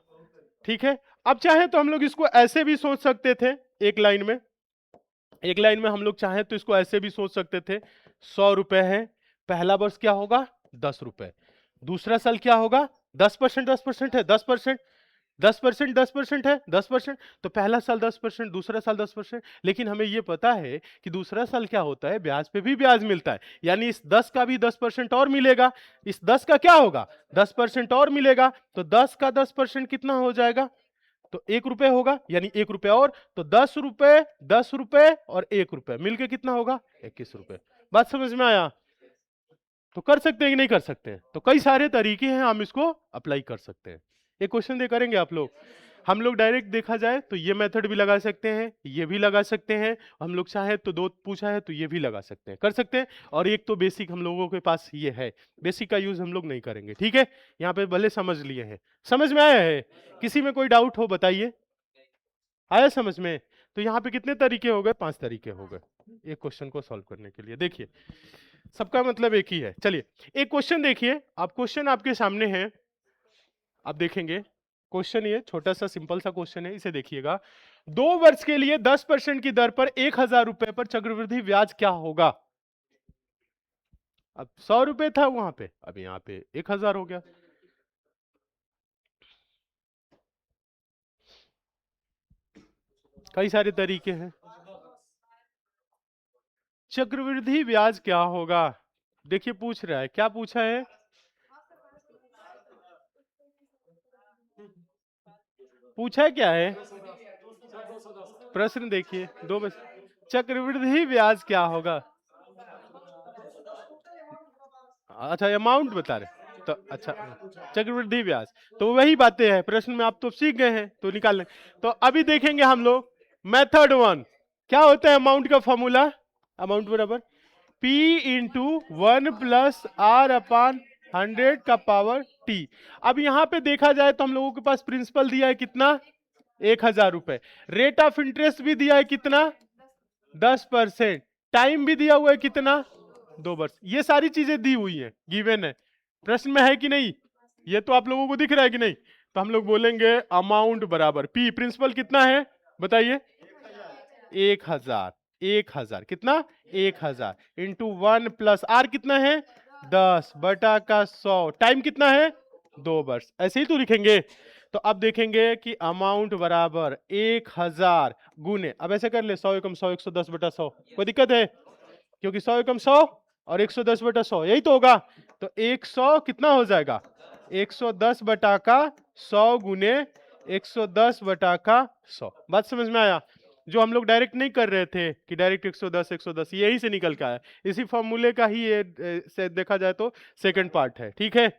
ठीक है। अब चाहे तो हम लोग इसको ऐसे भी सोच सकते थे, एक लाइन में हम लोग चाहे तो इसको ऐसे भी सोच सकते थे। 100 रुपए है, पहला वर्ष क्या होगा? 10 रुपए। दूसरा साल क्या होगा? 10% 10% है, 10%। 10% 10% है, 10%। तो पहला साल 10%, दूसरा साल 10%। लेकिन हमें यह पता है कि दूसरा साल क्या होता है? ब्याज पे भी ब्याज मिलता है, यानी इस 10 का भी 10% और मिलेगा। इस 10 का क्या होगा? 10% और मिलेगा। तो 10 का 10% कितना हो जाएगा? तो 1 रुपए होगा, यानी 1 रुपए और, तो 10 रुपए, 10 रुपए और 1 रुपए मिलके कितना होगा? 21 रुपए। बात समझ में आया? तो कर सकते हैं कि नहीं कर सकते हैं? तो कई सारे तरीके हैं, हम इसको अप्लाई कर सकते हैं। एक क्वेश्चन दे करेंगे आप लोग। हम लोग डायरेक्ट देखा जाए तो ये मेथड भी लगा सकते हैं, ये भी लगा सकते हैं, हम लोग चाहे तो 2 पूछा है तो ये भी लगा सकते हैं, कर सकते हैं। और एक तो बेसिक हम लोगों के पास ये है, बेसिक का यूज हम लोग नहीं करेंगे, ठीक है? यहाँ पे भले समझ लिए हैं। समझ में आया है? किसी में कोई डाउट हो बताइए। आया समझ में? तो यहाँ पे कितने तरीके हो गए? 5 तरीके हो गए एक क्वेश्चन को सॉल्व करने के लिए। देखिए सबका मतलब एक ही है। चलिए एक क्वेश्चन देखिए, आप क्वेश्चन आपके सामने है, आप देखेंगे क्वेश्चन ये छोटा सा सिंपल सा क्वेश्चन है, इसे देखिएगा। 2 वर्ष के लिए 10% की दर पर 1000 रुपए पर चक्रवृद्धि ब्याज क्या होगा? अब 100 रुपए था वहां पे, अब यहाँ पे 1000 हो गया। कई सारे तरीके हैं। चक्रवृद्धि ब्याज क्या होगा? देखिए पूछ रहा है, क्या पूछा है? पूछा है क्या है प्रश्न? देखिए 2 बस, चक्रवृद्धि ब्याज क्या होगा? अच्छा अमाउंट बता रहे तो, अच्छा चक्रवृद्धि ब्याज, तो वही बातें हैं प्रश्न में, आप तो सीख गए हैं तो निकाल लें। तो अभी देखेंगे हम लोग मेथड 1, क्या होता है अमाउंट का फॉर्मूला? अमाउंट बराबर P into 1 plus R upon 100 का पावर T। अब यहां पे देखा जाए तो हम लोगों के पास प्रिंसिपल दिया है कितना? 1000 रुपए। रेट ऑफ इंटरेस्ट भी दिया है कितना? 10%। टाइम भी दिया हुआ है कितना? 2 वर्ष। ये सारी चीजें दी हुई है, गिवन है, प्रश्न में है कि नहीं? ये तो आप लोगों को दिख रहा है कि नहीं? तो हम लोग बोलेंगे अमाउंट बराबर P, प्रिंसिपल कितना है बताइए? 1000। 1000 कितना? 1000 इंटू 1 प्लस आर कितना है? 10 बटा का 100। टाइम कितना है? 2 वर्ष। ऐसे ही तो लिखेंगे। तो अब देखेंगे कि अमाउंट बराबर 1000 गुने, अब ऐसे कर ले 100 एकम 100, 110 बटा 100। कोई दिक्कत है? क्योंकि 100 एकम 100 और 110 बटा 100 यही तो होगा। तो 100 कितना हो जाएगा? 110 बटा का 100 गुने 110 बटा का 100। बात समझ में आया? जो हम लोग डायरेक्ट नहीं कर रहे थे कि डायरेक्ट 110 110, यही से निकल के आया। इसी फॉर्मूले का ही ये से देखा जाए तो सेकंड पार्ट है, ठीक है?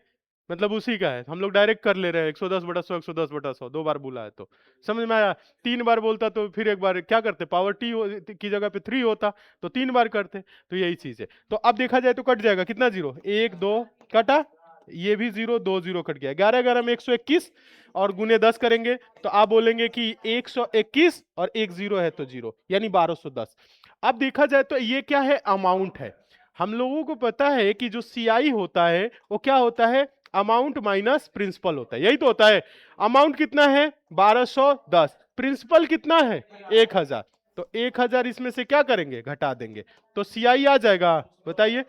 मतलब उसी का है, हम लोग डायरेक्ट कर ले रहे हैं 110 बटा 100, 110 बटा 100। 2 बार बोला है तो समझ में आया? 3 बार बोलता तो फिर एक बार क्या करते, पावर टी की जगह पे 3 होता तो 3 बार करते। तो यही चीज है। तो अब देखा जाए तो कट जाएगा कितना? 0 1 2 कटा, ये भी 0 2 0 कट गया। 11 11 में 121 और गुने 10 करेंगे तो आप बोलेंगे कि 121 और 1 0 है तो 0, यानी 1210। अब देखा जाए तो ये क्या है? अमाउंट है। हम लोगों को पता है कि जो CI होता है वो क्या होता है, अमाउंट माइनस प्रिंसिपल होता है, यही तो होता है। अमाउंट कितना है 1210, प्रिंसिपल कितना है 1000, तो 1000 इसमें से क्या करेंगे, घटा देंगे, तो CI आ जाएगा। बताइए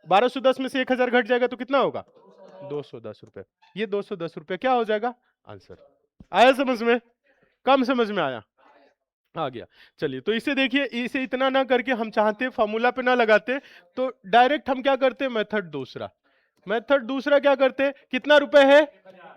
1210 में से 1000 घट जाएगा तो कितना होगा 210 रुपए। ये 210 रुपए क्या हो जाएगा आंसर। आया समझ में, कम समझ में आया, आ गया। चलिए तो इसे देखिए, इसे इतना ना करके हम चाहते फॉर्मूला पे ना लगाते, तो डायरेक्ट हम क्या करते, मेथड दूसरा क्या करते, कितना रुपए है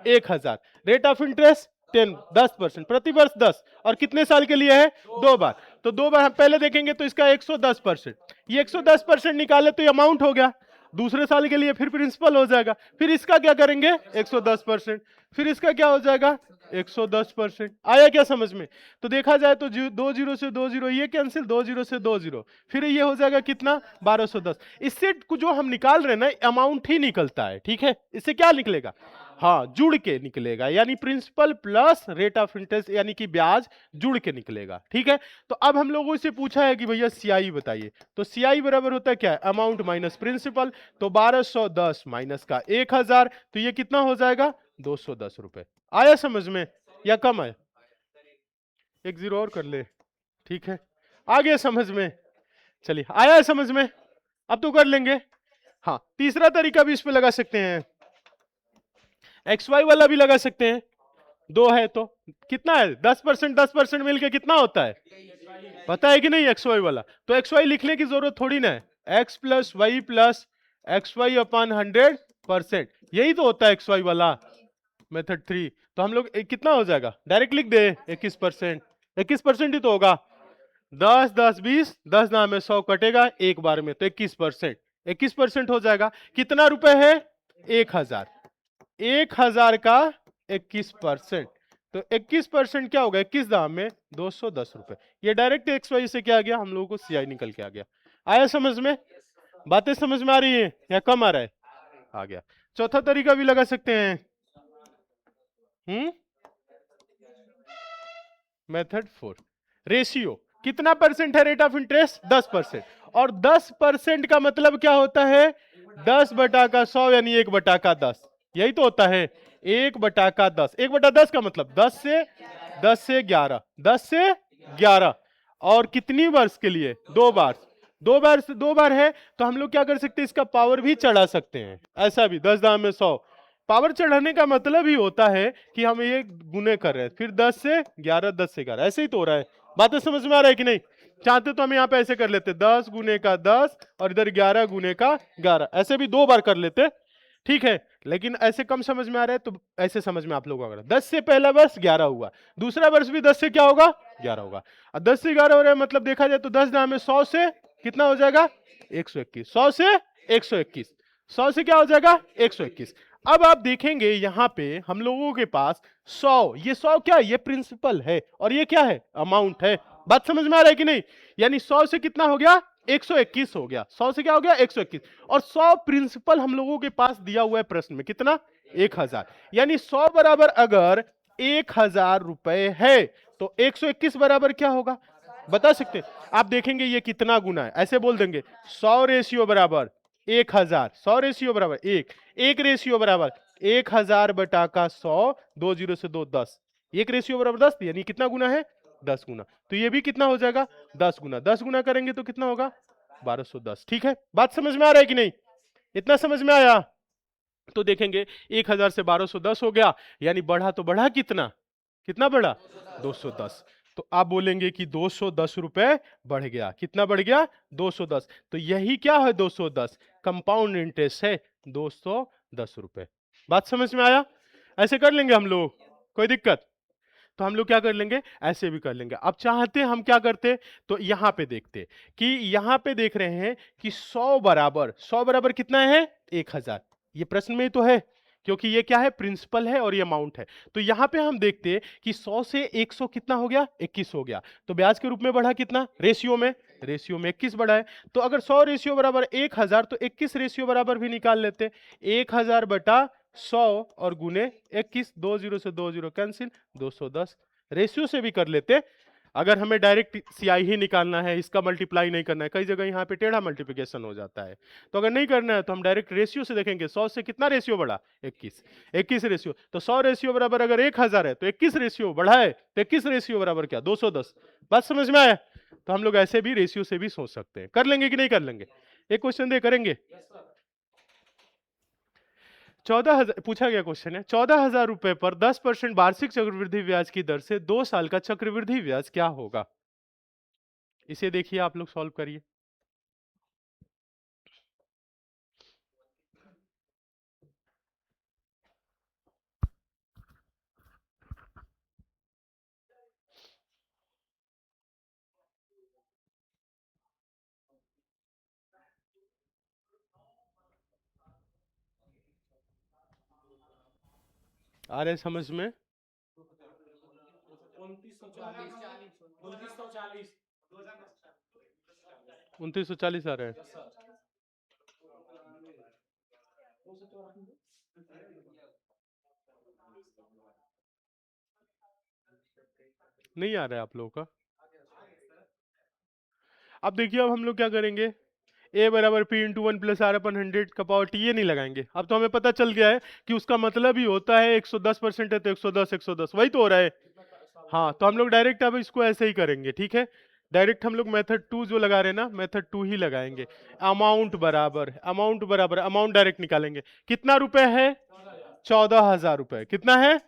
1000, रेट ऑफ इंटरेस्ट 10% प्रति वर्ष 10, और कितने साल के लिए है 2 बार, तो 2 बार हम पहले देखेंगे तो इसका 110%, ये 110% निकाले तो ये अमाउंट हो गया, दूसरे साल के लिए फिर प्रिंसिपल हो जाएगा, फिर इसका क्या करेंगे 110%, फिर इसका क्या हो जाएगा 110%। आया क्या समझ में। तो देखा जाए तो 2 जीरो से 2 जीरो ये कैंसिल, 2 जीरो से 2 जीरो, फिर ये हो जाएगा कितना 1210। इससे जो हम निकाल रहे हैं ना अमाउंट ही निकलता है, ठीक है, इससे क्या निकलेगा, हाँ जुड़ के निकलेगा, यानी principal plus rate of interest यानी कि ब्याज जुड़ के निकलेगा, ठीक है। तो अब हम लोगों से पूछा है कि भैया CI बताइए, तो CI बराबर होता है क्या है, अमाउंट माइनस प्रिंसिपल, तो 1210 माइनस का 1000, तो ये कितना हो जाएगा 210 रुपए। आया समझ में या कम है, एक जीरो और कर ले, ठीक है, आ गया समझ में। चलिए आया है समझ में, अब तो कर लेंगे। हाँ तीसरा तरीका भी इस पे लगा सकते हैं, XY वाला भी लगा सकते हैं, 2 है तो कितना है 10% मिलके कितना होता है, पता है कि नहीं XY वाला, तो XY लिखने की जरूरत थोड़ी ना है, X plus Y plus XY upon 100%, यही तो होता है XY वाला मेथड 3। तो हम लोग कितना हो जाएगा, डायरेक्ट लिख दे 21%, 21% ही तो होगा, 10 10 20, 10 ना में 100 कटेगा एक बार में, तो 21%, 21% हो जाएगा। कितना रुपए है 1000, 1000 का 21%, तो 21% क्या होगा 21 दाम में 210 रुपए। ये डायरेक्ट XY से क्या आ गया, हम लोगों को CI निकल के आ गया। आया समझ में, बातें समझ में आ रही है या कम आ रहा है, आ गया। चौथा तरीका भी लगा सकते हैं, मेथड 4, रेशियो, कितना परसेंट है रेट ऑफ इंटरेस्ट 10%, और 10% का मतलब क्या होता है 10 बटा का 100 यानी 1 बटा का 10, यही तो होता है 1 बटा का 10, 1 बटा 10 का मतलब 10 से 11, 10 से 11, और कितनी वर्ष के लिए 2 बार, 2 बार है, तो हम लोग क्या कर सकते हैं इसका पावर भी चढ़ा सकते हैं, ऐसा भी 10 दाम में 100, पावर चढ़ाने का मतलब ही होता है कि हम ये गुने कर रहे हैं, फिर 10 से 11, 10 से 11, ऐसे ही तो हो रहा है। बातें समझ में आ रहा है कि नहीं, चाहते तो हम यहाँ पे ऐसे कर लेते 10 गुने का 10 और इधर 11 गुने का 11, ऐसे भी 2 बार कर लेते, ठीक है, लेकिन ऐसे कम समझ में आ रहा है तो ऐसे समझ में आप लोगों को 10 से पहला वर्ष 11 हुआ, दूसरा वर्ष भी 10 से क्या होगा 11 होगा, और 10 से 11 हो रहा है, मतलब देखा जाए तो 10 दाम में 100 से कितना हो जाएगा 121, 100 से 121, 100 से क्या हो जाएगा 121। अब आप देखेंगे यहां पे हम लोगों के पास 100, ये 100 क्या है, ये प्रिंसिपल है और ये क्या है अमाउंट है, बात समझ में आ रहा है कि नहीं, यानी 100 से कितना हो गया 121 हो गया, 100 से क्या हो गया 121, और 100 प्रिंसिपल हम लोगों के पास दिया हुआ है प्रश्न में कितना 1000, यानी 100 बराबर अगर 1000 रुपए है तो 121 बराबर क्या होगा बता सकते हैं। आप देखेंगे ये कितना गुना है, ऐसे बोल देंगे 100 रेशियो बराबर 1000, 100 रेशियो बराबर 1 रेशियो बराबर 1000 बटा का 100, 2 जीरो से 2 10, 1 रेशियो बराबर 10, यानी कितना गुना है 10 गुना, तो ये भी कितना हो जाएगा 10 गुना, 10 गुना करेंगे तो कितना होगा 1210, ठीक है, बात समझ में आ रहा है कि नहीं, इतना समझ में आया। तो देखेंगे 1000 से 1210 हो गया, यानी बढ़ा तो बढ़ा कितना, कितना बढ़ा 210, तो आप बोलेंगे कि 210 रुपए बढ़ गया, कितना बढ़ गया 210, तो यही क्या है 210 कंपाउंड इंटरेस्ट है 210 रुपए। बात समझ में आया, ऐसे कर लेंगे हम लोग, कोई दिक्कत, तो हम लोग क्या कर लेंगे ऐसे भी कर लेंगे। अब चाहते हम क्या करते, तो यहां पे देखते कि यहां पे देख रहे हैं कि 100 बराबर कितना है 1000, ये प्रश्न में ही तो है क्योंकि ये क्या है प्रिंसिपल है और ये अमाउंट है, तो यहां पे हम देखते हैं कि 100 से 100 कितना हो गया 21 हो गया, तो ब्याज के रूप में बढ़ा कितना रेशियो में 21 बढ़ा है, तो अगर 100 रेशियो बराबर 1000 तो 21 रेशियो बराबर भी निकाल लेते, 1000 बटा 100 और गुने 21, 2 जीरो से 2 जीरो कैंसिल, 210 रेशियो से भी कर लेते, अगर हमें डायरेक्ट सीआई ही निकालना है, इसका मल्टीप्लाई नहीं करना है, कई जगह यहाँ पे टेढ़ा मल्टीप्लिकेशन हो जाता है, तो अगर नहीं करना है तो हम डायरेक्ट रेशियो से देखेंगे। 100 से कितना रेशियो बढ़ा? 21। 21 रेशियो, तो 100 रेशियो बराबर अगर 1000 है तो 21 रेशियो बढ़ा है, तो 21 रेशियो बराबर क्या? 210। बात समझ में आया? तो हम लोग ऐसे भी रेशियो से भी सोच सकते हैं। कर लेंगे कि नहीं कर लेंगे? एक क्वेश्चन दे, करेंगे? 14,000 पूछा गया क्वेश्चन है, 14,000 रुपए पर 10% वार्षिक चक्रवृद्धि ब्याज की दर से 2 साल का चक्रवृद्धि ब्याज क्या होगा? इसे देखिए, आप लोग सॉल्व करिए। आ रहे समझ में? 2940 आ रहे हैं। नहीं आ रहा है आप लोगों का? अब देखिए, अब हम लोग क्या करेंगे? ए बराबर P into one plus R upon 100 का पावर टी, ये नहीं लगाएंगे। अब तो हमें पता चल गया है कि उसका मतलब ही होता है 110% है तो 110 110, वही तो हो रहा है। हाँ, तो हम लोग डायरेक्ट अब इसको ऐसे ही करेंगे, ठीक है? डायरेक्ट हम लोग मेथड 2 जो लगा रहे हैं ना, मेथड 2 ही लगाएंगे। अमाउंट बराबर अमाउंट डायरेक्ट निकालेंगे। कितना रुपए है? 14,000 रुपए। कितना है?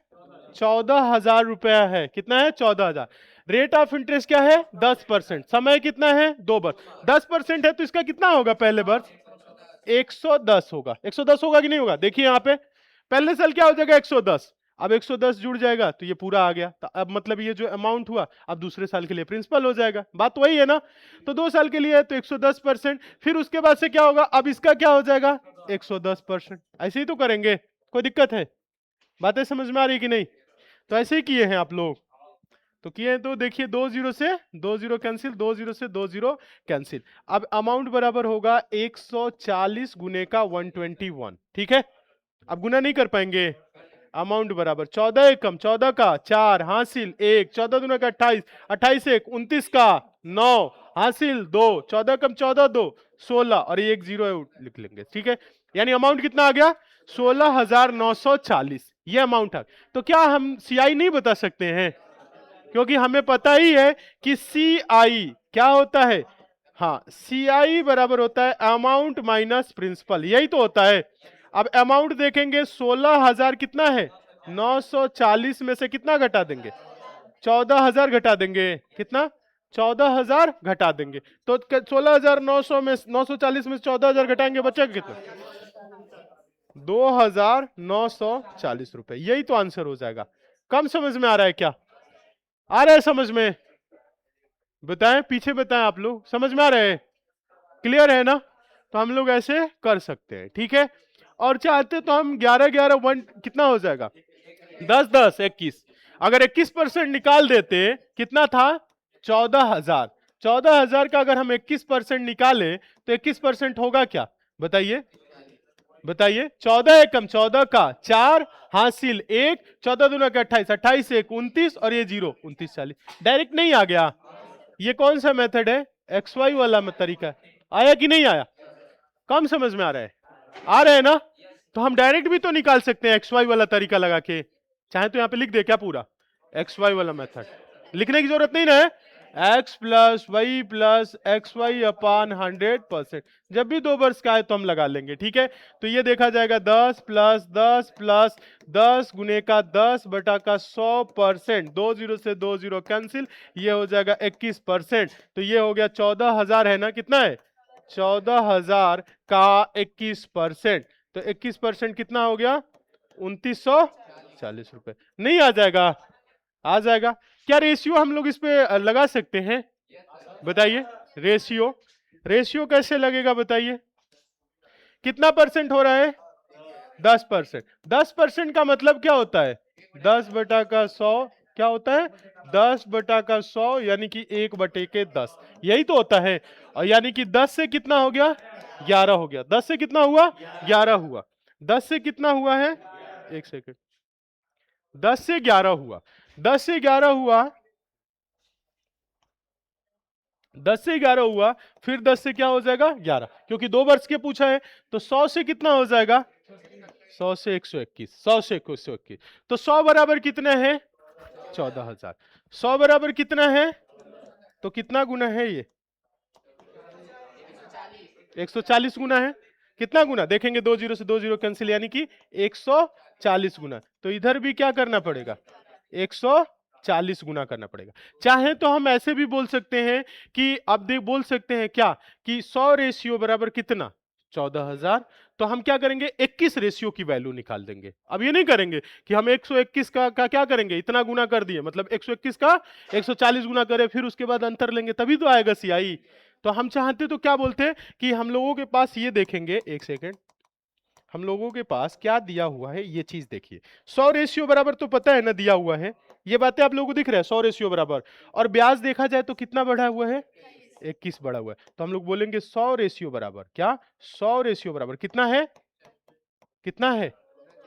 14,000 रुपया है। कितना है? 14,000। रेट ऑफ इंटरेस्ट क्या है? 10%। समय कितना है? 2 वर्ष। 10% है तो इसका कितना होगा पहले वर्ष? 110 होगा। 110 होगा कि नहीं होगा? देखिए यहाँ पे पहले साल क्या हो जाएगा? 110। अब 110 जुड़ जाएगा तो ये पूरा आ गया। तो अब मतलब ये जो अमाउंट हुआ अब दूसरे साल के लिए प्रिंसिपल हो जाएगा। बात वही है ना? तो 2 साल के लिए है तो 110%। फिर उसके बाद से क्या होगा? अब इसका क्या हो जाएगा? 110%। ऐसे ही तो करेंगे, कोई दिक्कत है? बातें समझ में आ रही कि नहीं? तो ऐसे ही किए हैं आप लोग। तो किए हैं तो देखिए, 2 जीरो से 2 जीरो कैंसिल, 2 जीरो से 2 जीरो कैंसिल। अब अमाउंट बराबर होगा 140 गुने का 121। ठीक है? अब गुना नहीं कर पाएंगे। अमाउंट बराबर 14 एकम 14 का 4 हासिल 1, 14 दूना का 28, 28 एक 29 का 9 हासिल 2, 14 कम 14 2 16 और ये एक जीरो लिख लेंगे। ठीक है? यानी अमाउंट कितना आ गया? 16,940। ये अमाउंट है। तो क्या हम सीआई नहीं बता सकते हैं? क्योंकि हमें पता ही है कि सी आई क्या होता है। हाँ, सी आई बराबर होता है अमाउंट माइनस प्रिंसिपल, यही तो होता है। अब अमाउंट देखेंगे 16,000 कितना है? 940 में से कितना घटा देंगे? 14,000 घटा देंगे। कितना? 14,000 घटा देंगे। तो 16,900 में 940 में से 14,000 घटाएंगे, बचेगा कितना? 2,940 रुपए। यही तो आंसर हो जाएगा। कम समझ में आ रहा है क्या? आ रहा है समझ में? बताएं, पीछे बताएं, आप लोग समझ में आ रहे हैं? क्लियर है ना? तो हम लोग ऐसे कर सकते हैं, ठीक है? और चाहते तो हम 11 11 वन कितना हो जाएगा? 10 10 21। अगर 21% निकाल देते, कितना था? 14,000। 14,000 का अगर हम 21% निकाले तो 21% होगा क्या? बताइए बताइए। 14 एकम 14 का 4 हासिल 1, 14 दूना का 28, 28 एक 29 और ये जीरो 29 40। डायरेक्ट नहीं आ गया। ये कौन सा मेथड है? एक्स वाई वाला तरीका। आया कि नहीं आया? कम समझ में आ रहा है? आ रहा है ना? तो हम डायरेक्ट भी तो निकाल सकते हैं एक्स वाई वाला तरीका लगा के। चाहे तो यहां पे लिख दे क्या पूरा एक्स वाई वाला मेथड? लिखने की जरूरत नहीं ना है। X plus Y plus X Y upon 100%। जब भी 2 वर्ष का है तो हम लगा लेंगे, ठीक है? तो ये देखा जाएगा 10 प्लस 10 प्लस 10 गुने का 10 बटा का 100%। 2 जीरो से 2 जीरो कैंसिल, ये हो जाएगा 21%। तो ये हो गया 14,000 है ना? कितना है? 14,000 का 21%। तो 21% कितना हो गया? 2,940 रुपए। नहीं आ जाएगा? आ जाएगा। क्या रेशियो हम लोग इस पे लगा सकते हैं? बताइए। रेशियो रेशियो कैसे लगेगा बताइए? कितना परसेंट हो रहा है? 10%। 10% का मतलब क्या होता है? 10 बटा का 100 क्या होता है? 10 बटा का 100 यानी कि 1 बटे के 10, यही तो होता है। और यानी कि 10 से कितना हो गया? 11 हो गया। 10 से कितना हुआ? 11 हुआ। 10 से कितना हुआ है? एक सेकंड। 10 से 11 हुआ। 10 से 11 हुआ 10 से 11 हुआ, फिर 10 से क्या हो जाएगा 11, क्योंकि 2 वर्ष के पूछा है। तो 100 से कितना हो जाएगा, 100 से 121, 100 से 121। तो 100 बराबर कितना है 14,000। 100 बराबर कितना है, तो कितना गुना है ये, 140 गुना है। कितना गुना देखेंगे, 2 जीरो से 2 जीरो कैंसिल, यानी कि 140 गुना। तो इधर भी क्या करना पड़ेगा, 140 गुना करना पड़ेगा। चाहे तो हम ऐसे भी बोल सकते हैं कि अब देख बोल सकते हैं क्या, कि 100 रेशियो बराबर कितना 14,000। तो हम क्या करेंगे, 21 रेशियो की वैल्यू निकाल देंगे। अब ये नहीं करेंगे कि हम 121 का क्या करेंगे, इतना गुना कर दिए, मतलब 121 का 140 गुना करें, फिर उसके बाद अंतर लेंगे तभी तो आएगा सीआई। तो हम चाहते तो क्या बोलते कि हम लोगों के पास ये देखेंगे, एक सेकेंड, हम लोगों के पास क्या दिया हुआ है ये चीज देखिए। 100 रेशियो बराबर तो पता है ना दिया हुआ है, ये बातें आप लोगों को दिख रहा है 100 रेशियो बराबर। और ब्याज देखा जाए तो कितना बढ़ा हुआ है, 21 बढ़ा हुआ है। तो हम लोग बोलेंगे 100 रेशियो बराबर क्या, 100 रेशियो बराबर कितना है, कितना है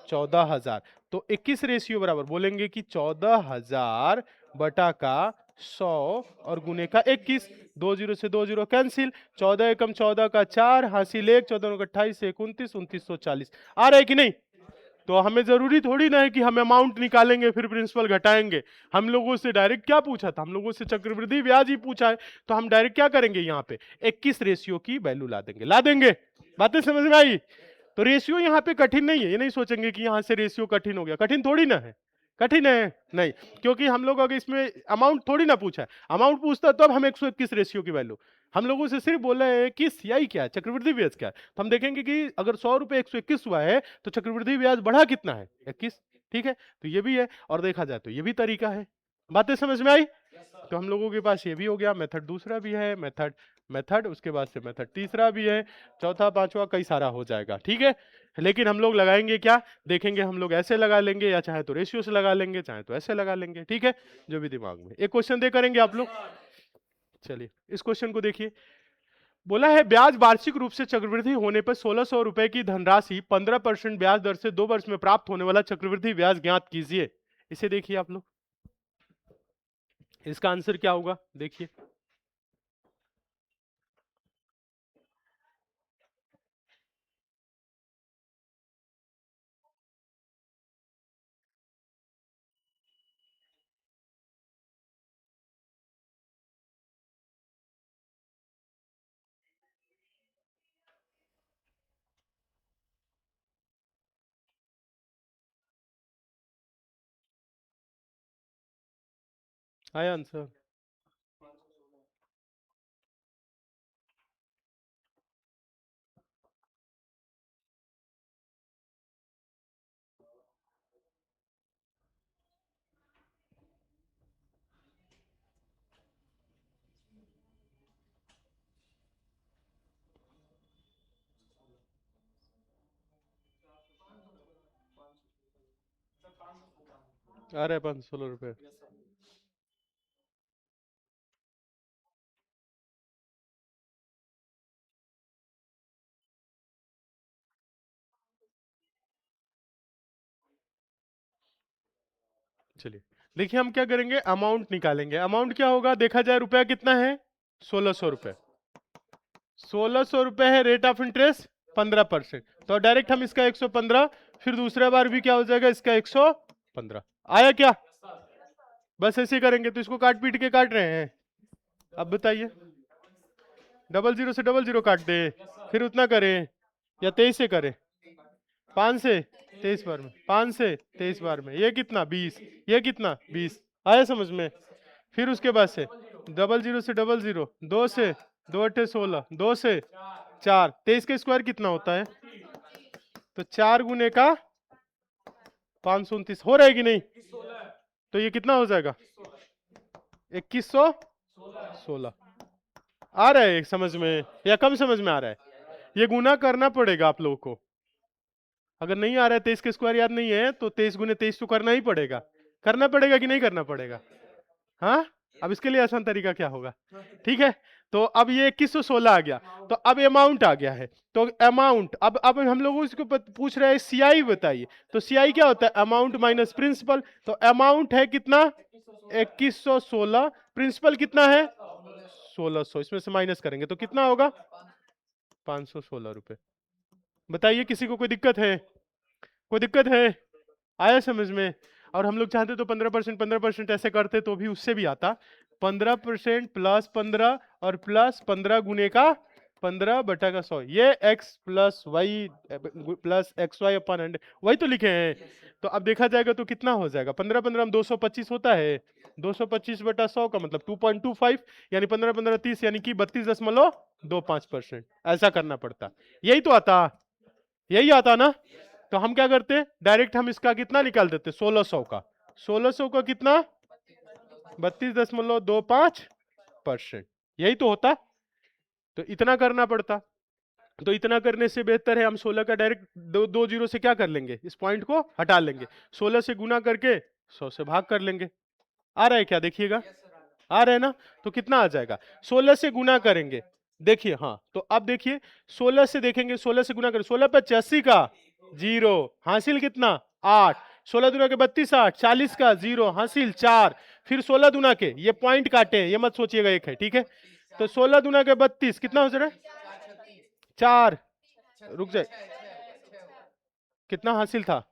14,000। तो 21 रेशियो बराबर बोलेंगे कि 14,000 बटा का 100 और गुने का 21। 2 जीरो से 2 जीरो कैंसिल, 14 एकम 14 का 4, हासिल 1, 14 का 28 से 29, 2940। आ रहा है कि नहीं। तो हमें जरूरी थोड़ी ना है कि हम अमाउंट निकालेंगे फिर प्रिंसिपल घटाएंगे। हम लोगों से डायरेक्ट क्या पूछा था, हम लोगों से चक्रवृद्धि ब्याज ही पूछा है। तो हम डायरेक्ट क्या करेंगे, यहाँ पे 21 रेशियो की वैल्यू ला देंगे, ला देंगे। बातें समझ में आई। तो रेशियो यहाँ पे कठिन नहीं है, ये नहीं सोचेंगे कि यहाँ से रेशियो कठिन हो गया, कठिन थोड़ी ना है, कठिन है नहीं। क्योंकि हम लोग अगर इसमें अमाउंट थोड़ी ना पूछा है, अमाउंट पूछता तो अब हम 121 रेशियो की वैल्यू, हम लोगों से सिर्फ बोला है कि सीआई क्या है, चक्रवृद्धि ब्याज क्या है। तो हम देखेंगे कि अगर 100 रुपए 121 हुआ है तो चक्रवृद्धि ब्याज बढ़ा कितना है 21। ठीक है, तो ये भी है, और देखा जाए तो ये भी तरीका है। बातें समझ में आई। तो हम लोगों के पास ये भी हो गया, मेथड दूसरा भी है, मेथड मेथड उसके बाद से मेथड तीसरा भी है, चौथा पांचवा कई सारा हो जाएगा। ठीक है, लेकिन हम लोग लगाएंगे क्या, देखेंगे हम लोग ऐसे लगा लेंगे, या चाहे तो रेशियो से लगा लेंगे, चाहे तो ऐसे लगा लेंगे। ठीक है, जो भी दिमाग में। एक क्वेश्चन दे करेंगे आप लोग। चलिए इस क्वेश्चन को देखिए। बोला है ब्याज वार्षिक रूप से चक्रवृद्धि होने पर 1600 रुपए की धनराशि 15% ब्याज दर से 2 वर्ष में प्राप्त होने वाला चक्रवृद्धि ब्याज ज्ञात कीजिए। इसे देखिए आप लोग, इसका आंसर क्या होगा देखिए। आया आंसर। आ रहा है 516 रुपए। चलिए देखिए, हम क्या करेंगे, अमाउंट निकालेंगे। अमाउंट क्या होगा, देखा जाए रुपया कितना है 1600 रुपए, 1600 रुपए है, रेट ऑफ इंटरेस्ट 15%। तो डायरेक्ट हम इसका 115, फिर दूसरा बार भी क्या हो जाएगा इसका 115। आया क्या, बस ऐसे करेंगे। तो इसको काट पीट के काट रहे हैं, अब बताइए, डबल जीरो से डबल जीरो काट दे, फिर उतना करें या 23 से करें, 5 से 23 बार में, 5 से 23 बार में, ये कितना 20, ये कितना 20। आया समझ में। फिर उसके बाद से डबल जीरो से डबल जीरो, 2 से 2 अट्ठे 16, 2 से 4, 23 का स्क्वायर कितना होता है, तो 4 गुने का 529 हो रहा है कि नहीं। तो ये कितना हो जाएगा 2116। आ रहा है समझ में या कम समझ में आ रहा है। ये गुना करना पड़ेगा आप लोगों को, अगर नहीं आ रहा है 23 के स्क्वायर याद नहीं है तो 23 गुने 23 तो करना ही पड़ेगा। करना पड़ेगा कि नहीं करना पड़ेगा, हाँ। अब इसके लिए आसान तरीका क्या होगा, ठीक है। तो अब ये 2116 आ गया, तो अब अमाउंट आ गया है। तो अमाउंट अब हम लोग इसको पूछ रहे हैं सीआई बताइए। तो सीआई क्या होता है, अमाउंट माइनस प्रिंसिपल। तो अमाउंट है कितना 2116, प्रिंसिपल कितना है 1600, इसमें से माइनस करेंगे तो कितना होगा? 516 रुपए। बताइए किसी को कोई दिक्कत है? कोई दिक्कत है? आया समझ में? और हम लोग चाहते तो 15% 15% ऐसे करते तो भी उससे भी आता। 15% प्लस 15 और प्लस 15 गुने का 15/100, ये x plus Y plus X Y upon 100, वही तो लिखे हैं। तो अब देखा जाएगा तो कितना हो जाएगा? 15 15 में 225 होता है, 225/100 का मतलब 2.25, यानी 15 15 30, यानी कि 32.25%। ऐसा करना पड़ता, यही तो आता, यही आता ना। तो हम क्या करते, डायरेक्ट हम इसका कितना निकाल देते, 1600 का। 1600 का कितना? 32.25%, यही तो होता। तो इतना करना पड़ता। तो इतना करने से बेहतर है हम 16 का डायरेक्ट दो जीरो से क्या कर लेंगे, इस पॉइंट को हटा लेंगे, 16 से गुना करके 100 से भाग कर लेंगे। आ रहा है क्या? देखिएगा, आ रहा है ना? तो कितना आ जाएगा? 16 से गुना करेंगे, देखिए, हाँ तो अब देखिए 16 से देखेंगे, 16 से गुना करें, 16 × 85 का जीरो, हासिल कितना? 8। 16 दूना के 32, 8, 40 का जीरो, हासिल 4। फिर 16 दूना के, ये पॉइंट काटे हैं, ये मत सोचिएगा एक है, ठीक है। तो 16 दूना के 32 कितना हो जाएगा? 4। रुक जाए, कितना हासिल था?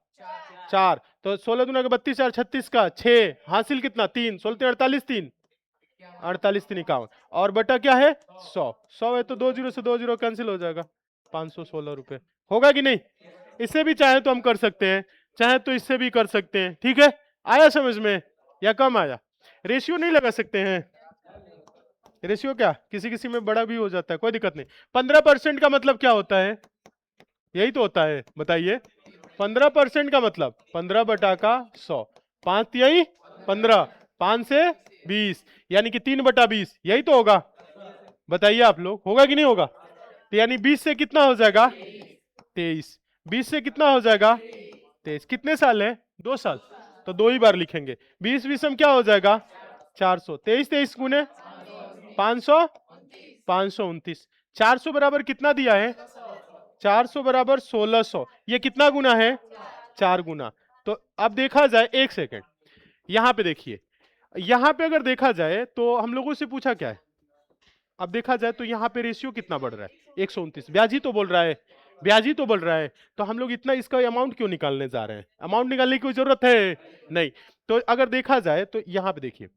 4। तो 16 दूना के 32, 4, 36 का 6, हासिल कितना? 3। 16 3 48, 3 48, 3 51, और बटा क्या है? 100। 100 है तो दो जीरो से दो जीरो कैंसिल हो जाएगा, 516 रुपए। होगा कि नहीं? इससे भी चाहे तो हम कर सकते हैं, चाहे तो इससे भी कर सकते हैं, ठीक है। आया समझ में या कम आया? रेशियो नहीं लगा सकते हैं? रेशियो क्या किसी किसी में बड़ा भी हो जाता है, कोई दिक्कत नहीं। 15% का मतलब क्या होता है? यही तो होता है, बताइए। 15% का मतलब 15/100, 5 यही 15, 5 से 20, यानी कि 3/20, यही तो होगा। बताइए आप लोग, होगा कि नहीं होगा? तो यानी 20 से कितना हो जाएगा? 23। 20 से कितना हो जाएगा? 23। कितने साल है? 2 साल, तो 2 ही बार लिखेंगे। 20 20 में क्या हो जाएगा? 400। 23 23 गुने 500, 529। 400 बराबर कितना दिया है? 400 बराबर 1600। ये कितना गुना है? 4 गुना। तो अब देखा जाए, एक सेकेंड, यहां पे देखिए, यहां पे अगर देखा जाए तो हम लोगों से पूछा क्या है? अब देखा जाए तो यहाँ पे रेशियो कितना बढ़ रहा है? 129। ब्याज ही तो बोल रहा है, ब्याज ही तो बोल रहा है। तो हम लोग इतना इसका अमाउंट क्यों निकालने जा रहे हैं? अमाउंट निकालने की कोई जरूरत है नहीं। तो अगर देखा जाए तो यहाँ पे देखिए,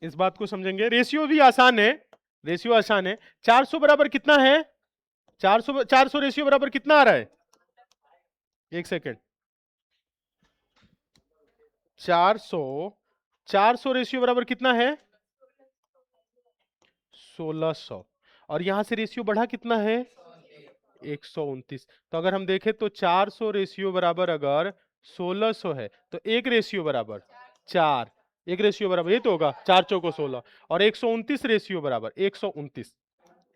इस बात को समझेंगे, रेशियो भी आसान है, रेशियो आसान है। 400 बराबर कितना है? 400 400 रेशियो बराबर कितना आ रहा है? एक सेकेंड, 400 400 रेशियो बराबर कितना है? 1600। और यहां से रेशियो बढ़ा कितना है? 129। तो अगर हम देखें तो 400 रेशियो बराबर अगर 1600 है तो एक रेशियो बराबर 4, एक रेशियो बराबर ये तो होगा 4 चौको 16, और 129 रेशियो बराबर 129,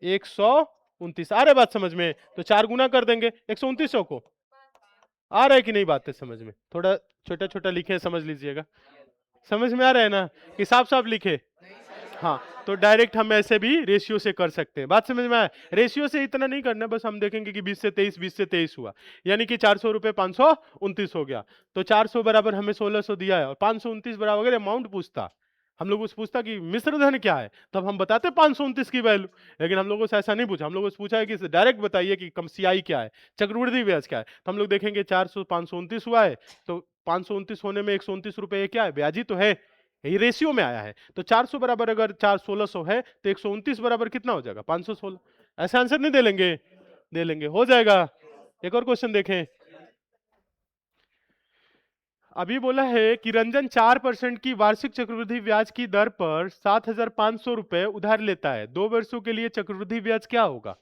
129। आ रहा है बात समझ में? तो 4 गुना कर देंगे 129 को। आ रहा है कि नहीं बात है समझ में? थोड़ा छोटा छोटा लिखे, समझ लीजिएगा। समझ में आ रहा है ना कि साफ साफ लिखे? हाँ, तो डायरेक्ट हम ऐसे भी रेशियो से कर सकते हैं। बात समझ में आया? रेशियो से इतना नहीं करना, बस हम देखेंगे कि 20 से 23, 20 से 23 हुआ, यानी कि 400 रुपए 529 हो गया। तो 400 बराबर हमें 1600 दिया है, और 529 बराबर अगर अमाउंट पूछता, हम लोग उससे पूछता कि मिश्र धन क्या है, तब हम बताते 529 की वैल्यू। लेकिन हम लोगों से ऐसा नहीं पूछा, हम लोगों से पूछा है कि डायरेक्ट बताइए कि कम सीआई क्या है, चक्रवृद्धि ब्याज क्या है। तो हम लोग देखेंगे 400 529 हुआ है, तो 529 होने में 129 रुपए क्या है? ब्याज ही तो है, ये रेशियो में आया है। तो 400 बराबर अगर 1600 है तो 129 बराबर कितना हो जाएगा? 516। ऐसे आंसर नहीं दे लेंगे? दे लेंगे, हो जाएगा। एक और क्वेश्चन देखें। अभी बोला है कि रंजन 4% की वार्षिक चक्रवृद्धि ब्याज की दर पर 7500 रुपए उधार लेता है, 2 वर्षों के लिए चक्रवृद्धि ब्याज क्या होगा?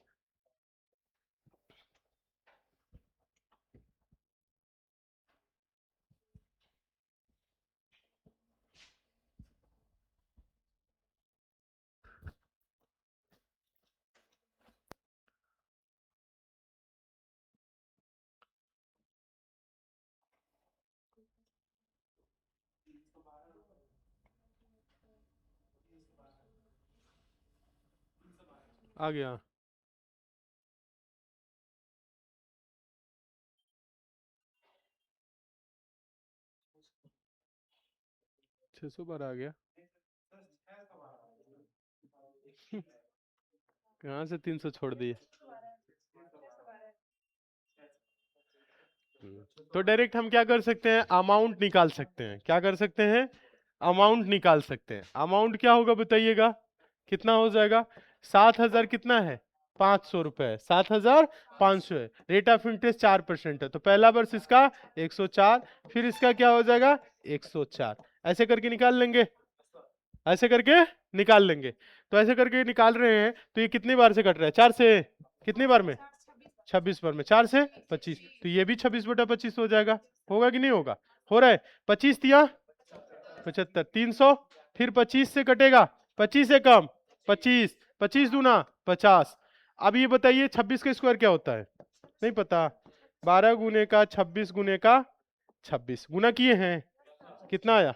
आ गया? 600 बार आ गया। कहाँ से 300 छोड़ दिए? तो डायरेक्ट हम क्या कर सकते हैं, अमाउंट निकाल सकते हैं। क्या कर सकते हैं, अमाउंट निकाल सकते हैं। अमाउंट क्या होगा बताइएगा, कितना हो जाएगा? 7,000 कितना है, 500 रुपए। 7,500 है। रेट ऑफ इंटरेस्ट 4% है, तो पहला वर्ष इसका 104, फिर इसका क्या हो जाएगा 104। ऐसे करके निकाल लेंगे, ऐसे करके निकाल लेंगे। तो ऐसे करके निकाल रहे हैं, तो ये कितनी बार से कट रहा है, 4 से। कितनी बार में, 26 बार में, 4 से 25, तो ये भी 26/25 हो जाएगा। होगा कि नहीं होगा, हो रहा है। 25 दिया 75, 300, फिर 25 से कटेगा, 25 से कम 25, 25 दूना 50। अब ये बताइए 26 का स्क्वायर क्या होता है, नहीं पता। 12 गुने का 26 गुने का 26 गुना किए हैं, कितना आया,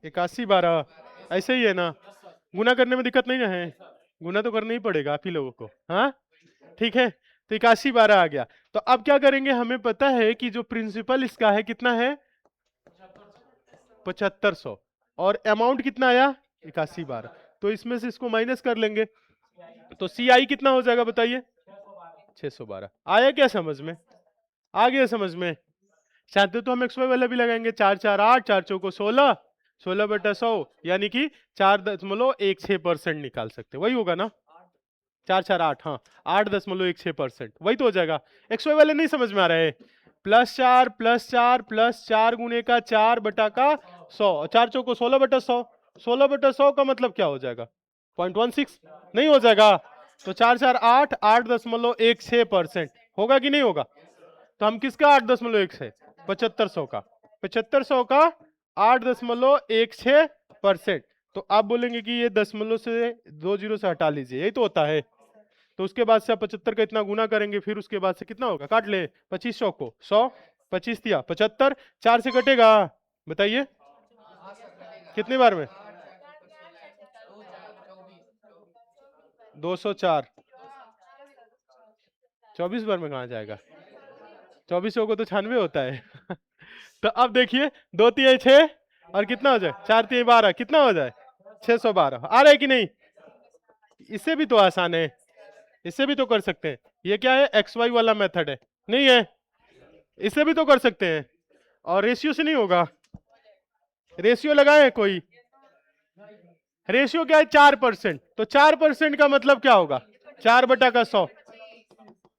81/12। ऐसे ही है ना, गुना करने में दिक्कत नहीं ना है, गुना तो करना ही पड़ेगा आप ही लोगों को, हाँ ठीक है। तो 81/12 आ गया। तो अब क्या करेंगे, हमें पता है कि जो प्रिंसिपल इसका है कितना है 7500, और अमाउंट कितना आया 81/12, तो इसमें से इसको माइनस कर लेंगे। तो सी आई कितना हो जाएगा बताइए, 612। आया क्या समझ में, आ गया समझ में। चाहते तो हम एक्स वाई वाला भी लगाएंगे, 4 4 8, 4 चौको 16, 16/100, यानी कि 4.16% निकाल सकते, वही होगा ना, 4 4 8, हाँ 8.16%, वही तो हो जाएगा। एक्स वाई वाले नहीं समझ में आ रहा है, +4 +4 +4 गुने का 4/100, 4 चौको 16/100, 16/100 का मतलब क्या हो जाएगा 0.16, नहीं हो जाएगा। तो 4 4 8, 8.16%, होगा कि नहीं होगा। तो हम किसका 8.16, 7500 का, 7500 का 8.16%। तो आप बोलेंगे कि ये दशमलव से 2 जीरो से हटा लीजिए, यही तो होता है। तो उसके बाद से आप 75 का इतना गुना करेंगे, फिर उसके बाद से कितना होगा, काट ले 2500 को, 100, 25 दिया 75, 4 से कटेगा, बताइए कितनी बार में, 204, 24 बार में कहाँ जाएगा, 2400 को तो 96 होता है। तो अब देखिए 2 3 6, और कितना हो जाए 4 3 12, कितना हो जाए 612, आ रहा है कि नहीं। इससे भी तो आसान है, इससे भी तो कर सकते हैं। ये क्या है, एक्स वाई वाला मेथड है, नहीं है, इससे भी तो कर सकते हैं। और रेशियो से नहीं होगा, रेशियो लगाए कोई, रेशियो क्या है 4%, तो 4% का मतलब क्या होगा 4/100,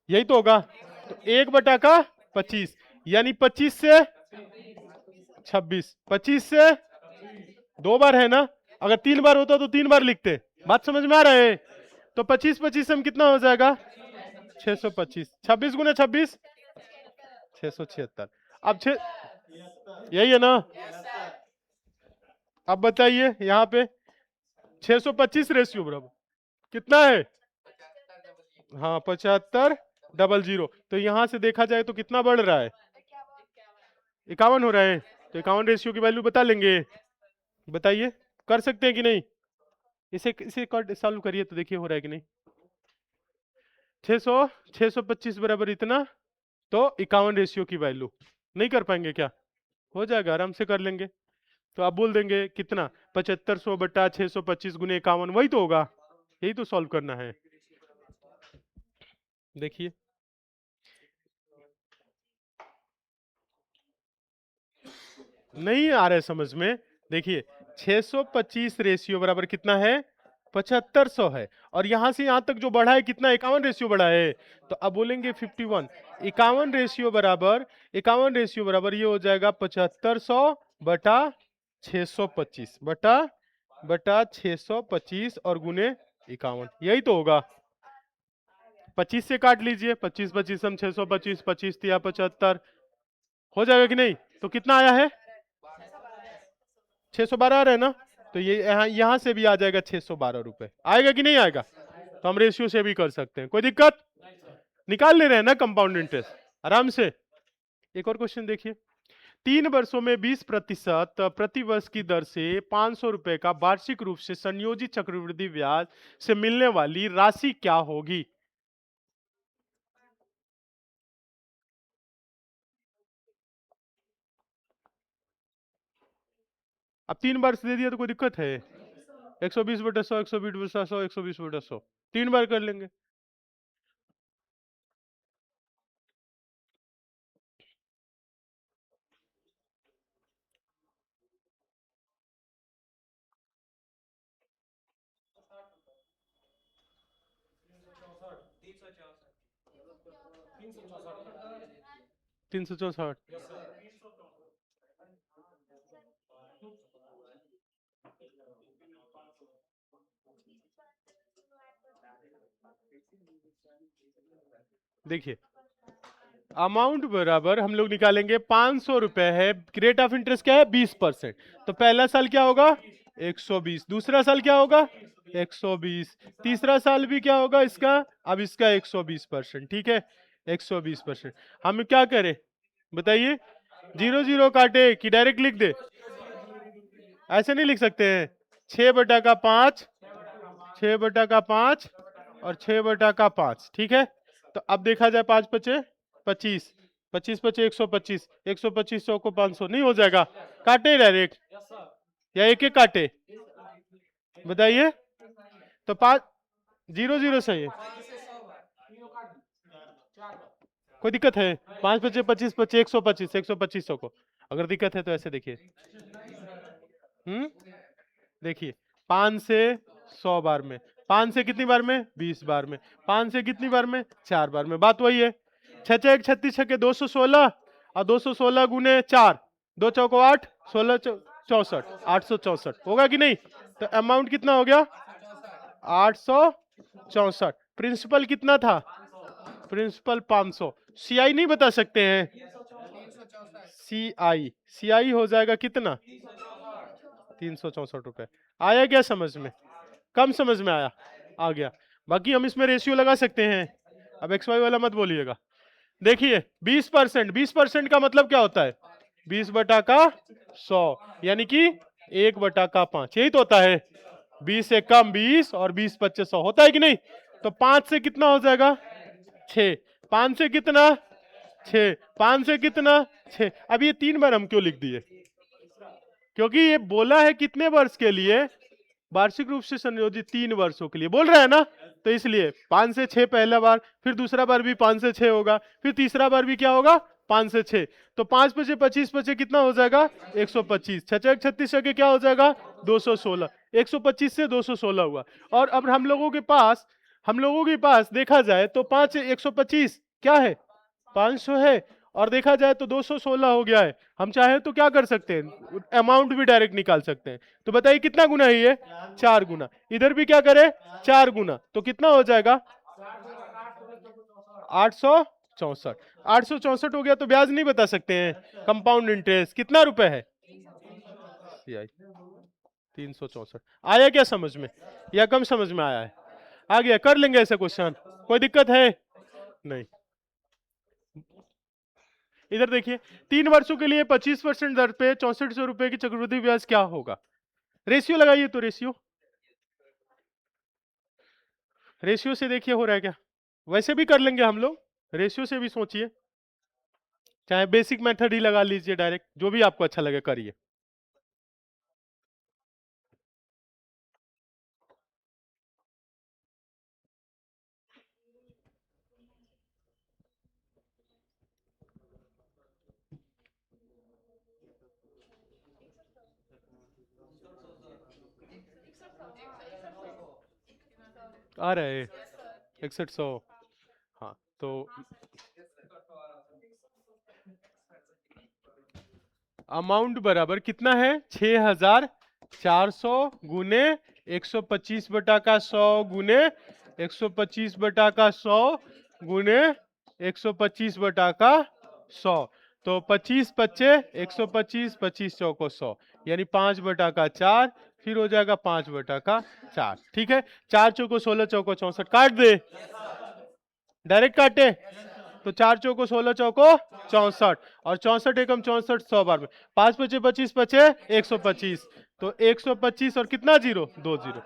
यही तो होगा। तो 1/25, यानी 25 से 26, 25 से 2 बार है ना, अगर 3 बार होता तो 3 बार लिखते। बात समझ में आ रहा है। तो 25 25 में कितना हो जाएगा 625, 26 गुना 26 676। अब यही है ना। अब बताइए यहाँ पे 625 रेशियो बराबर कितना है, हाँ 7500। तो यहां से देखा जाए तो कितना बढ़ रहा है, 51 हो रहा है। तो 51 रेशियो की वैल्यू बता लेंगे, बताइए कर सकते हैं कि नहीं। इसे इसे सॉल्व करिए तो देखिए हो रहा है कि नहीं। 600, 625 बराबर इतना, तो 51 रेशियो की वैल्यू, नहीं कर पाएंगे क्या, हो जाएगा आराम से कर लेंगे। तो आप बोल देंगे कितना 7500/625 गुने 51, वही तो होगा, यही तो सॉल्व करना है। देखिए नहीं आ रहा है समझ में, देखिए 625 रेशियो बराबर कितना है 7500 है, और यहां से यहां तक जो बढ़ा है कितना 51 रेशियो बढ़ा है। तो अब बोलेंगे 51, 51 रेशियो बराबर ये हो जाएगा 7500/625 बटा बटा 625 और गुने 51, यही तो होगा। 25 से काट लीजिए, 25 25 हम 625, 25 दिया 75, हो जाएगा कि नहीं। तो कितना आया है 612 आ रहा है ना। तो ये यहाँ से भी आ जाएगा 612 रुपए, आएगा कि नहीं आएगा। तो हम रेशियो से भी कर सकते हैं, कोई दिक्कत, निकाल ले रहे हैं ना कंपाउंड इंटरेस्ट आराम से। एक और क्वेश्चन देखिए, 3 वर्षों में 20% प्रति वर्ष की दर से 500 रुपए का वार्षिक रूप से संयोजित चक्रवृद्धि ब्याज से मिलने वाली राशि क्या होगी। अब 3 बार से दे दिया तो कोई दिक्कत है? 120/100, 120/100, 120/100, 3 बार कर लेंगे। तीन सौ चौसठ। देखिए अमाउंट बराबर हम लोग निकालेंगे 500 रुपए है, रेट ऑफ इंटरेस्ट क्या है 20%। तो पहला साल क्या होगा 120, दूसरा साल क्या होगा 120, तीसरा साल भी क्या होगा इसका, अब इसका 120%, ठीक है 120%। हम क्या करें बताइए, 0 0 काटे कि डायरेक्ट लिख दे? ऐसे नहीं लिख सकते हैं, 6/5, 6/5 और 6/5, ठीक है। तो अब देखा जाए 5×5 = 25, 25×5 = 125, 125 100 को 500 नहीं हो जाएगा, काटे डायरेक्ट या एक एक काटे बताइए? तो 5 0 0 सही है, कोई दिक्कत है? 5×5 = 25, 125, 125 100 को, अगर दिक्कत है तो ऐसे देखिए, देखिए 5 से 100 बार में, 5 से कितनी बार में 20 बार में, 5 से कितनी बार में 4 बार में, बात वही है। 6×6 = 36, 6 216 और 216 गुने 4, 2 चौको 8, 16 64, 864 होगा कि नहीं? तो अमाउंट कितना हो गया 864। प्रिंसिपल कितना था, प्रिंसिपल 500। सीआई नहीं बता सकते हैं, सीआई हो जाएगा कितना 364 रुपए। आया क्या समझ में? कम समझ में आया? आ गया। बाकी हम इसमें रेशियो लगा सकते हैं, अब एक्स वाई वाला मत बोलिएगा। देखिए 20%, 20% का मतलब क्या होता है 20/100, यानी कि 1/5, यही तो होता है। 20 से कम 20 और 20×25 100 होता है कि नहीं? तो 5 से कितना हो जाएगा 6, 5 से कितना 6, 5 से कितना 6। अब ये 3 बार हम क्यों लिख दिए, क्योंकि ये बोला है कितने वर्ष के लिए, वार्षिक रूप से संयोजित 3 वर्षों के लिए बोल रहा है ना, तो इसलिए 5 से 6 पहला बार, फिर दूसरा बार भी 5 से 6 होगा, फिर तीसरा बार भी क्या होगा 5 से 6। तो 5×5 = 25, कितना हो जाएगा 125, 6×6 = 36 के क्या हो जाएगा 216, 125 से 216 हुआ। और अब हम लोगों के पास देखा जाए तो 5 125 क्या है 500 है, और देखा जाए तो 216 हो गया है। हम चाहे तो क्या कर सकते हैं, अमाउंट भी डायरेक्ट निकाल सकते हैं। तो बताइए कितना गुना है ये 4 गुना, इधर भी क्या करें 4 गुना, तो कितना हो जाएगा 864। 864 हो गया। तो ब्याज नहीं बता सकते हैं, कंपाउंड इंटरेस्ट कितना रुपए है 364। आया क्या समझ में, या कम समझ में आया है? आ गया, कर लेंगे ऐसे क्वेश्चन, कोई दिक्कत है नहीं। इधर देखिए 3 वर्षों के लिए 25% दर पे 6400 रुपए की चक्रवृद्धि ब्याज क्या होगा। रेशियो लगाइए, तो रेशियो से देखिए हो रहा है क्या, वैसे भी कर लेंगे हम लोग, रेशियो से भी सोचिए, चाहे बेसिक मेथड ही लगा लीजिए, डायरेक्ट जो भी आपको अच्छा लगे करिए। आ रहे 6100, हाँ तो अमाउंट बराबर कितना है 6400 गुने 125/100 गुने 125/100 गुने 125/100, तो 25×5 125, 25 चौको 100, यानी 5/4, फिर हो जाएगा 5/4, ठीक है। 4 चौको 16, चौको 64, काट दे डायरेक्ट काटे, तो 4 चौको 16, चौको 64 और 64 एकम 64 100 बार में, 5×5 = 25, 25 125, तो 125 और कितना जीरो 2 जीरो,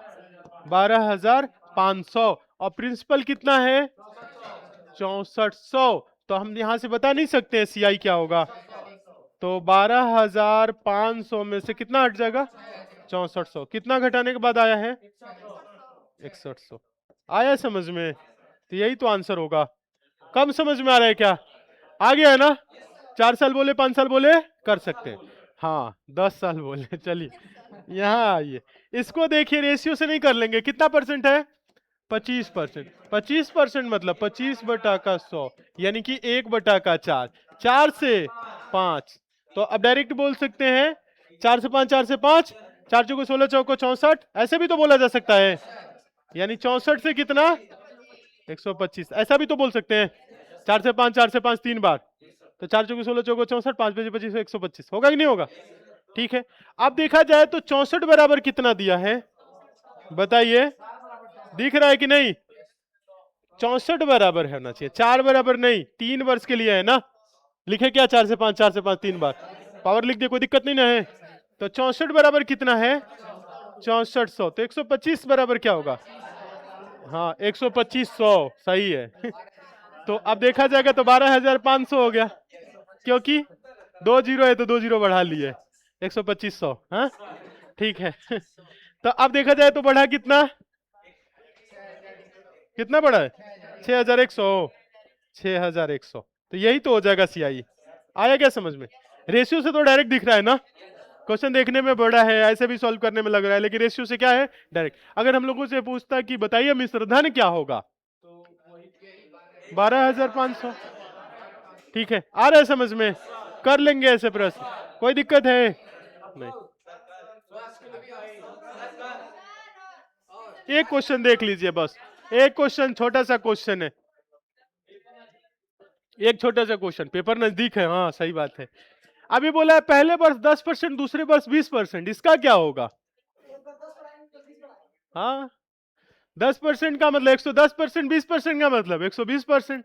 12500। और प्रिंसिपल कितना है 6400, तो हम यहां से बता नहीं सकते सीआई क्या होगा तो 12,500 में से कितना हट जाएगा? 6400। कितना घटाने के बाद आया है? 6100। आया समझ में? तो यही तो आंसर होगा। कम समझ में आ रहा है क्या? आ गया है ना? 4 साल बोले 5 साल बोले कर सकते हैं। हाँ 10 साल बोले। चलिए यहाँ आइए, इसको देखिए, रेशियो से नहीं कर लेंगे। कितना परसेंट है? 25%। 25% मतलब 25/100, यानी कि 1/4। 4 से 5, तो अब डायरेक्ट बोल सकते हैं 4 से 5, 4 से 5, 4 चौको 16, चौको 64, ऐसे भी तो बोला जा सकता है। यानी 64 से कितना? 125। ऐसा भी तो बोल सकते हैं, 4 से 5, 4 से 5 3 बार, तो 4 चौको 16, चौको 64, 5 बजे 25, 125 होगा कि नहीं होगा? ठीक है। अब देखा जाए तो 64 बराबर कितना दिया है, बताइए, दिख रहा है कि नहीं? 64 बराबर है होना चाहिए, 4 बराबर नहीं, 3 वर्ष के लिए है ना। लिखे क्या? 4 से 5, 4 से 5 3 बार, पावर लिख दिया, कोई दिक्कत नहीं ना है। तो 64 बराबर कितना है? 6400। तो 125 बराबर क्या होगा? हाँ 12500 सही है। तो अब देखा जाएगा तो 12,500 हो गया, क्योंकि 2 जीरो है तो 2 जीरो बढ़ा लिए, 12500। हाँ ठीक है। तो अब देखा जाए तो बढ़ा कितना? कितना बढ़ा है? 6100। 6100। तो यही तो हो जाएगा सीआई। आया क्या समझ में? रेशियो से तो डायरेक्ट दिख रहा है ना, क्वेश्चन देखने में बड़ा है, ऐसे भी सॉल्व करने में लग रहा है, लेकिन रेशियो से क्या है? डायरेक्ट। अगर हम लोगों से पूछता कि बताइए मिश्र धन क्या होगा, 12,500। ठीक है, आ रहा है समझ में? कर लेंगे ऐसे प्रश्न, कोई दिक्कत है? नहीं। एक क्वेश्चन देख लीजिए बस, एक क्वेश्चन, छोटा सा क्वेश्चन है, एक छोटा सा क्वेश्चन, पेपर नजदीक है। हाँ सही बात है। अभी बोला है पहले वर्ष 10%, दूसरे वर्ष 20%, इसका क्या होगा? हाँ 10% का मतलब 110%, 20% का मतलब 120%।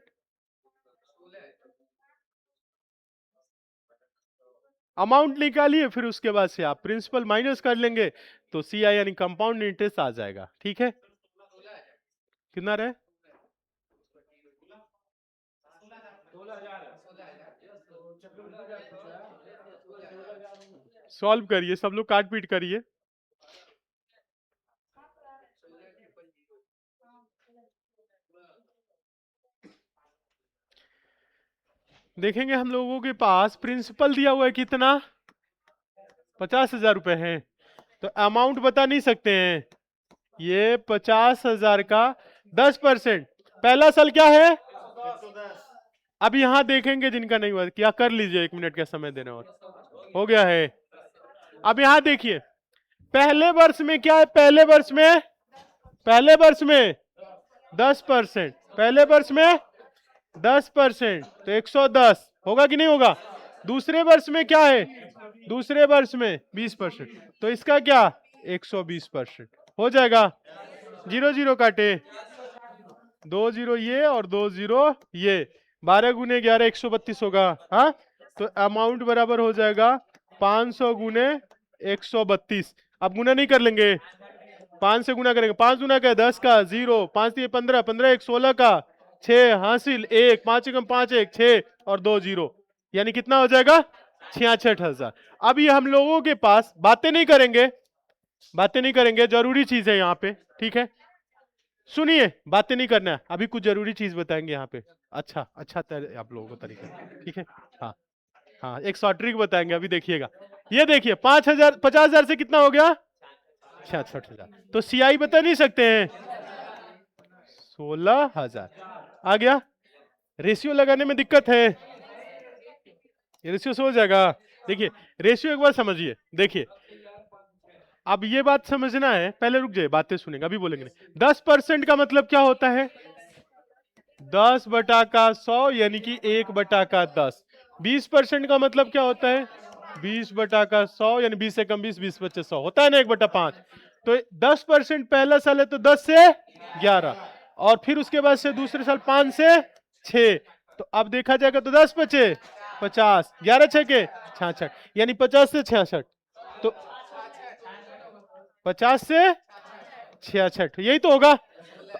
अमाउंट निकालिए, फिर उसके बाद से आप प्रिंसिपल माइनस कर लेंगे, तो सीआई यानी कंपाउंड इंटरेस्ट आ जाएगा। ठीक है, कितना रहे? सॉल्व करिए, सब लोग काट पीट करिए। देखेंगे हम लोगों के पास प्रिंसिपल दिया हुआ है कितना? 50,000 रुपए है, तो अमाउंट बता नहीं सकते हैं। ये 50,000 का 10%, पहला साल क्या है? अब यहां देखेंगे जिनका नहीं हुआ क्या, कर लीजिए, 1 मिनट का समय देना, और हो गया है। अब यहां देखिए, पहले वर्ष में क्या है? पहले वर्ष में 10%, पहले वर्ष में 10%, तो 110 होगा कि नहीं होगा? दूसरे वर्ष में क्या है? दूसरे वर्ष में 20%, तो इसका क्या? 120% हो जाएगा। 0 0 काटे, 2 जीरो ये और 2 जीरो ये, 12 गुने 11 132 होगा। हाँ, तो अमाउंट बराबर हो जाएगा 500 गुने 132। अब गुना नहीं कर लेंगे, 5 से गुना करेंगे, 5 गुना का 10 का 0, 5 दिए 15, 15 1 16 का 6 हासिल 1, 5 एकम 5 1 6 और 2 जीरो, यानी कितना हो जाएगा? 66,000। अब ये हम लोगों के पास बातें नहीं करेंगे, बातें नहीं करेंगे, जरूरी चीज है यहाँ पे। ठीक है, सुनिए, बातें नहीं करना है, अभी कुछ जरूरी चीज बताएंगे यहाँ पे। अच्छा आप लोगों को तरीका, ठीक है। हाँ हाँ, एक शॉर्ट ट्रिक बताएंगे, अभी देखिएगा। ये देखिए 5,000, 50,000 से कितना हो गया? 66,000। तो सीआई बता नहीं सकते हैं? 16,000 आ गया। रेशियो लगाने में दिक्कत है, रेशियो से हो जाएगा। देखिए रेशियो एक बार समझिए, देखिए अब ये बात समझना है, पहले रुक जाइए, बातें सुनेंगे, अभी बोलेंगे नहीं। 10% का मतलब क्या होता है? 10/100, यानी कि 1/10। 20% का मतलब क्या होता है? 20/100, यानी 20 से कम 20, 20 बच्चे 100 होता है ना, 1/5। तो 10% पहला साल है तो 10 से 11, और फिर उसके बाद से दूसरे साल 5 से 6, तो अब देखा जाएगा तो 10 बचे 50, 11 6 के 66, यानी 50 से 66, तो 50 से 66 यही तो होगा।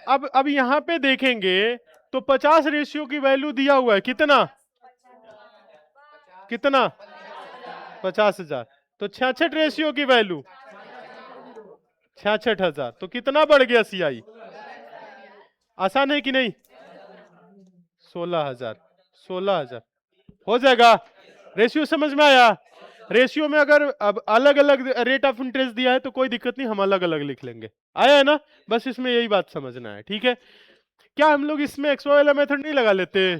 अब यहां पे देखेंगे तो 50 रेशियो की वैल्यू दिया हुआ है कितना? कितना? 50,000। तो 66 रेशियो की वैल्यू 66,000। तो कितना बढ़ गया सीआई? आसान है कि नहीं? 16,000। 16,000 हो जाएगा। रेशियो समझ में आया? रेशियो में अगर अब अलग अलग रेट ऑफ इंटरेस्ट दिया है तो कोई दिक्कत नहीं, हम अलग अलग लिख लेंगे। आया है ना? बस इसमें यही बात समझना है, ठीक है? क्या हम लोग इसमें एक्स वाई वाला मेथड नहीं लगा लेते?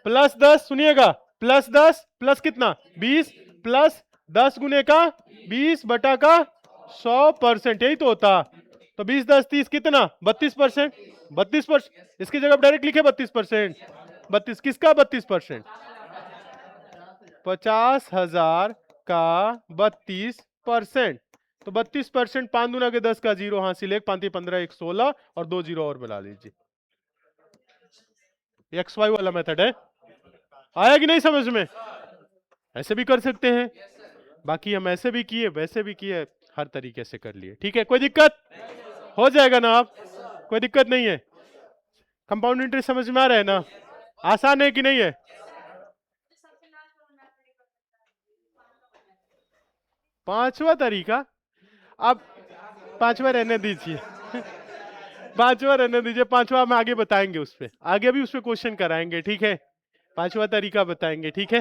+10, सुनिएगा, +10 प्लस कितना 20 प्लस 10 गुने का 20 बटा का 100%, यही तो होता। तो 20 10 30 कितना 32%। 32%, इसकी जगह डायरेक्ट लिखे 32%। 32 किसका 32%? 50,000 का 32%। तो 32%, 5 दूना के 10 का 0 हासिल, 1 5 15 1 16 और 2 0 और बना लीजिए। एक्स वाई वाला मेथड है। आया कि नहीं समझ में? ऐसे भी कर सकते हैं, बाकी हम ऐसे भी किए वैसे भी किए, हर तरीके से कर लिए, ठीक है? कोई दिक्कत? हो जाएगा ना? आप कोई दिक्कत नहीं है? कंपाउंड इंटरेस्ट समझ में आ रहा है ना? आसान है कि नहीं है? पांचवा तरीका, अब पांचवा रहने दीजिए। पांचवा रहने दीजिए, पांचवा हम आगे बताएंगे, उस पे आगे भी उस पे क्वेश्चन कराएंगे, ठीक है? पांचवा तरीका बताएंगे, ठीक है?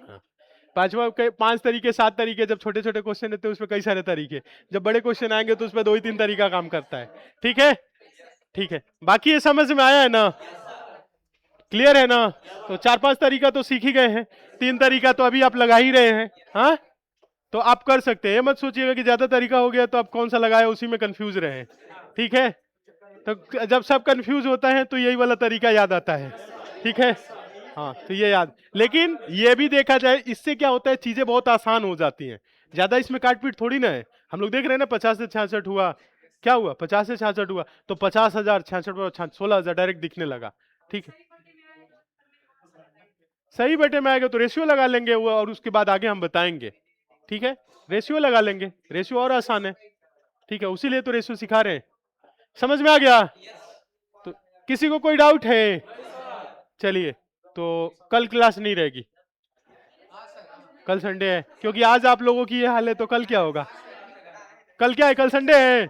हाँ। पांचवा के 5 तरीके 7 तरीके, जब छोटे छोटे क्वेश्चन रहते हैं उसमें कई सारे तरीके, जब बड़े क्वेश्चन आएंगे तो उसमें 2 ही 3 तरीका काम करता है, ठीक है? ठीक है, बाकी ये समझ में आया है ना? क्लियर है ना? तो 4-5 तरीका तो सीख ही गए हैं, 3 तरीका तो अभी आप लगा ही रहे हैं। हाँ, तो आप कर सकते हैं, ये मत सोचिएगा कि ज्यादा तरीका हो गया तो आप कौन सा लगाए उसी में कंफ्यूज रहे, ठीक है? तो जब सब कंफ्यूज होता है तो यही वाला तरीका याद आता है, ठीक है? हाँ, तो ये याद, लेकिन ये भी देखा जाए इससे क्या होता है, चीजें बहुत आसान हो जाती हैं, ज्यादा इसमें काट पीट थोड़ी ना है। हम लोग देख रहे हैं ना, 50 से 66 हुआ, क्या हुआ 50 से 66 हुआ, तो 50,000 66 16,000 डायरेक्ट दिखने लगा, ठीक है? सही बेटे में आएगा तो रेशियो लगा लेंगे वो, और उसके बाद आगे हम बताएंगे, ठीक है? रेशियो लगा लेंगे, रेशियो और आसान है, ठीक है? उसी लिए तो रेशियो सिखा रहे हैं। समझ में आ गया? तो किसी को कोई डाउट है? चलिए, तो कल क्लास नहीं रहेगी, कल संडे है, क्योंकि आज आप लोगों की ये हाल है तो कल क्या होगा? कल क्या है? कल संडे है।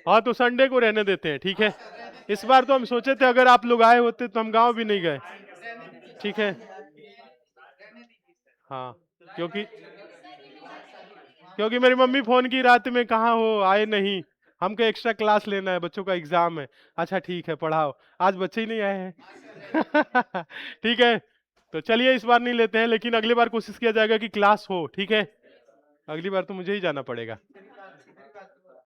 हाँ, तो संडे को रहने देते हैं, ठीक है? इस बार तो हम सोचे थे अगर आप लोग आए होते तो हम गांव भी नहीं गए, ठीक है? हाँ, क्योंकि क्योंकि मेरी मम्मी फोन की रात में, कहाँ हो, आए नहीं, हमको एक्स्ट्रा क्लास लेना है, बच्चों का एग्जाम है। अच्छा ठीक है, पढ़ाओ, आज बच्चे ही नहीं आए हैं। ठीक है, तो चलिए इस बार नहीं लेते हैं, लेकिन अगली बार कोशिश किया जाएगा कि क्लास हो, ठीक है? अगली बार तो मुझे ही जाना पड़ेगा।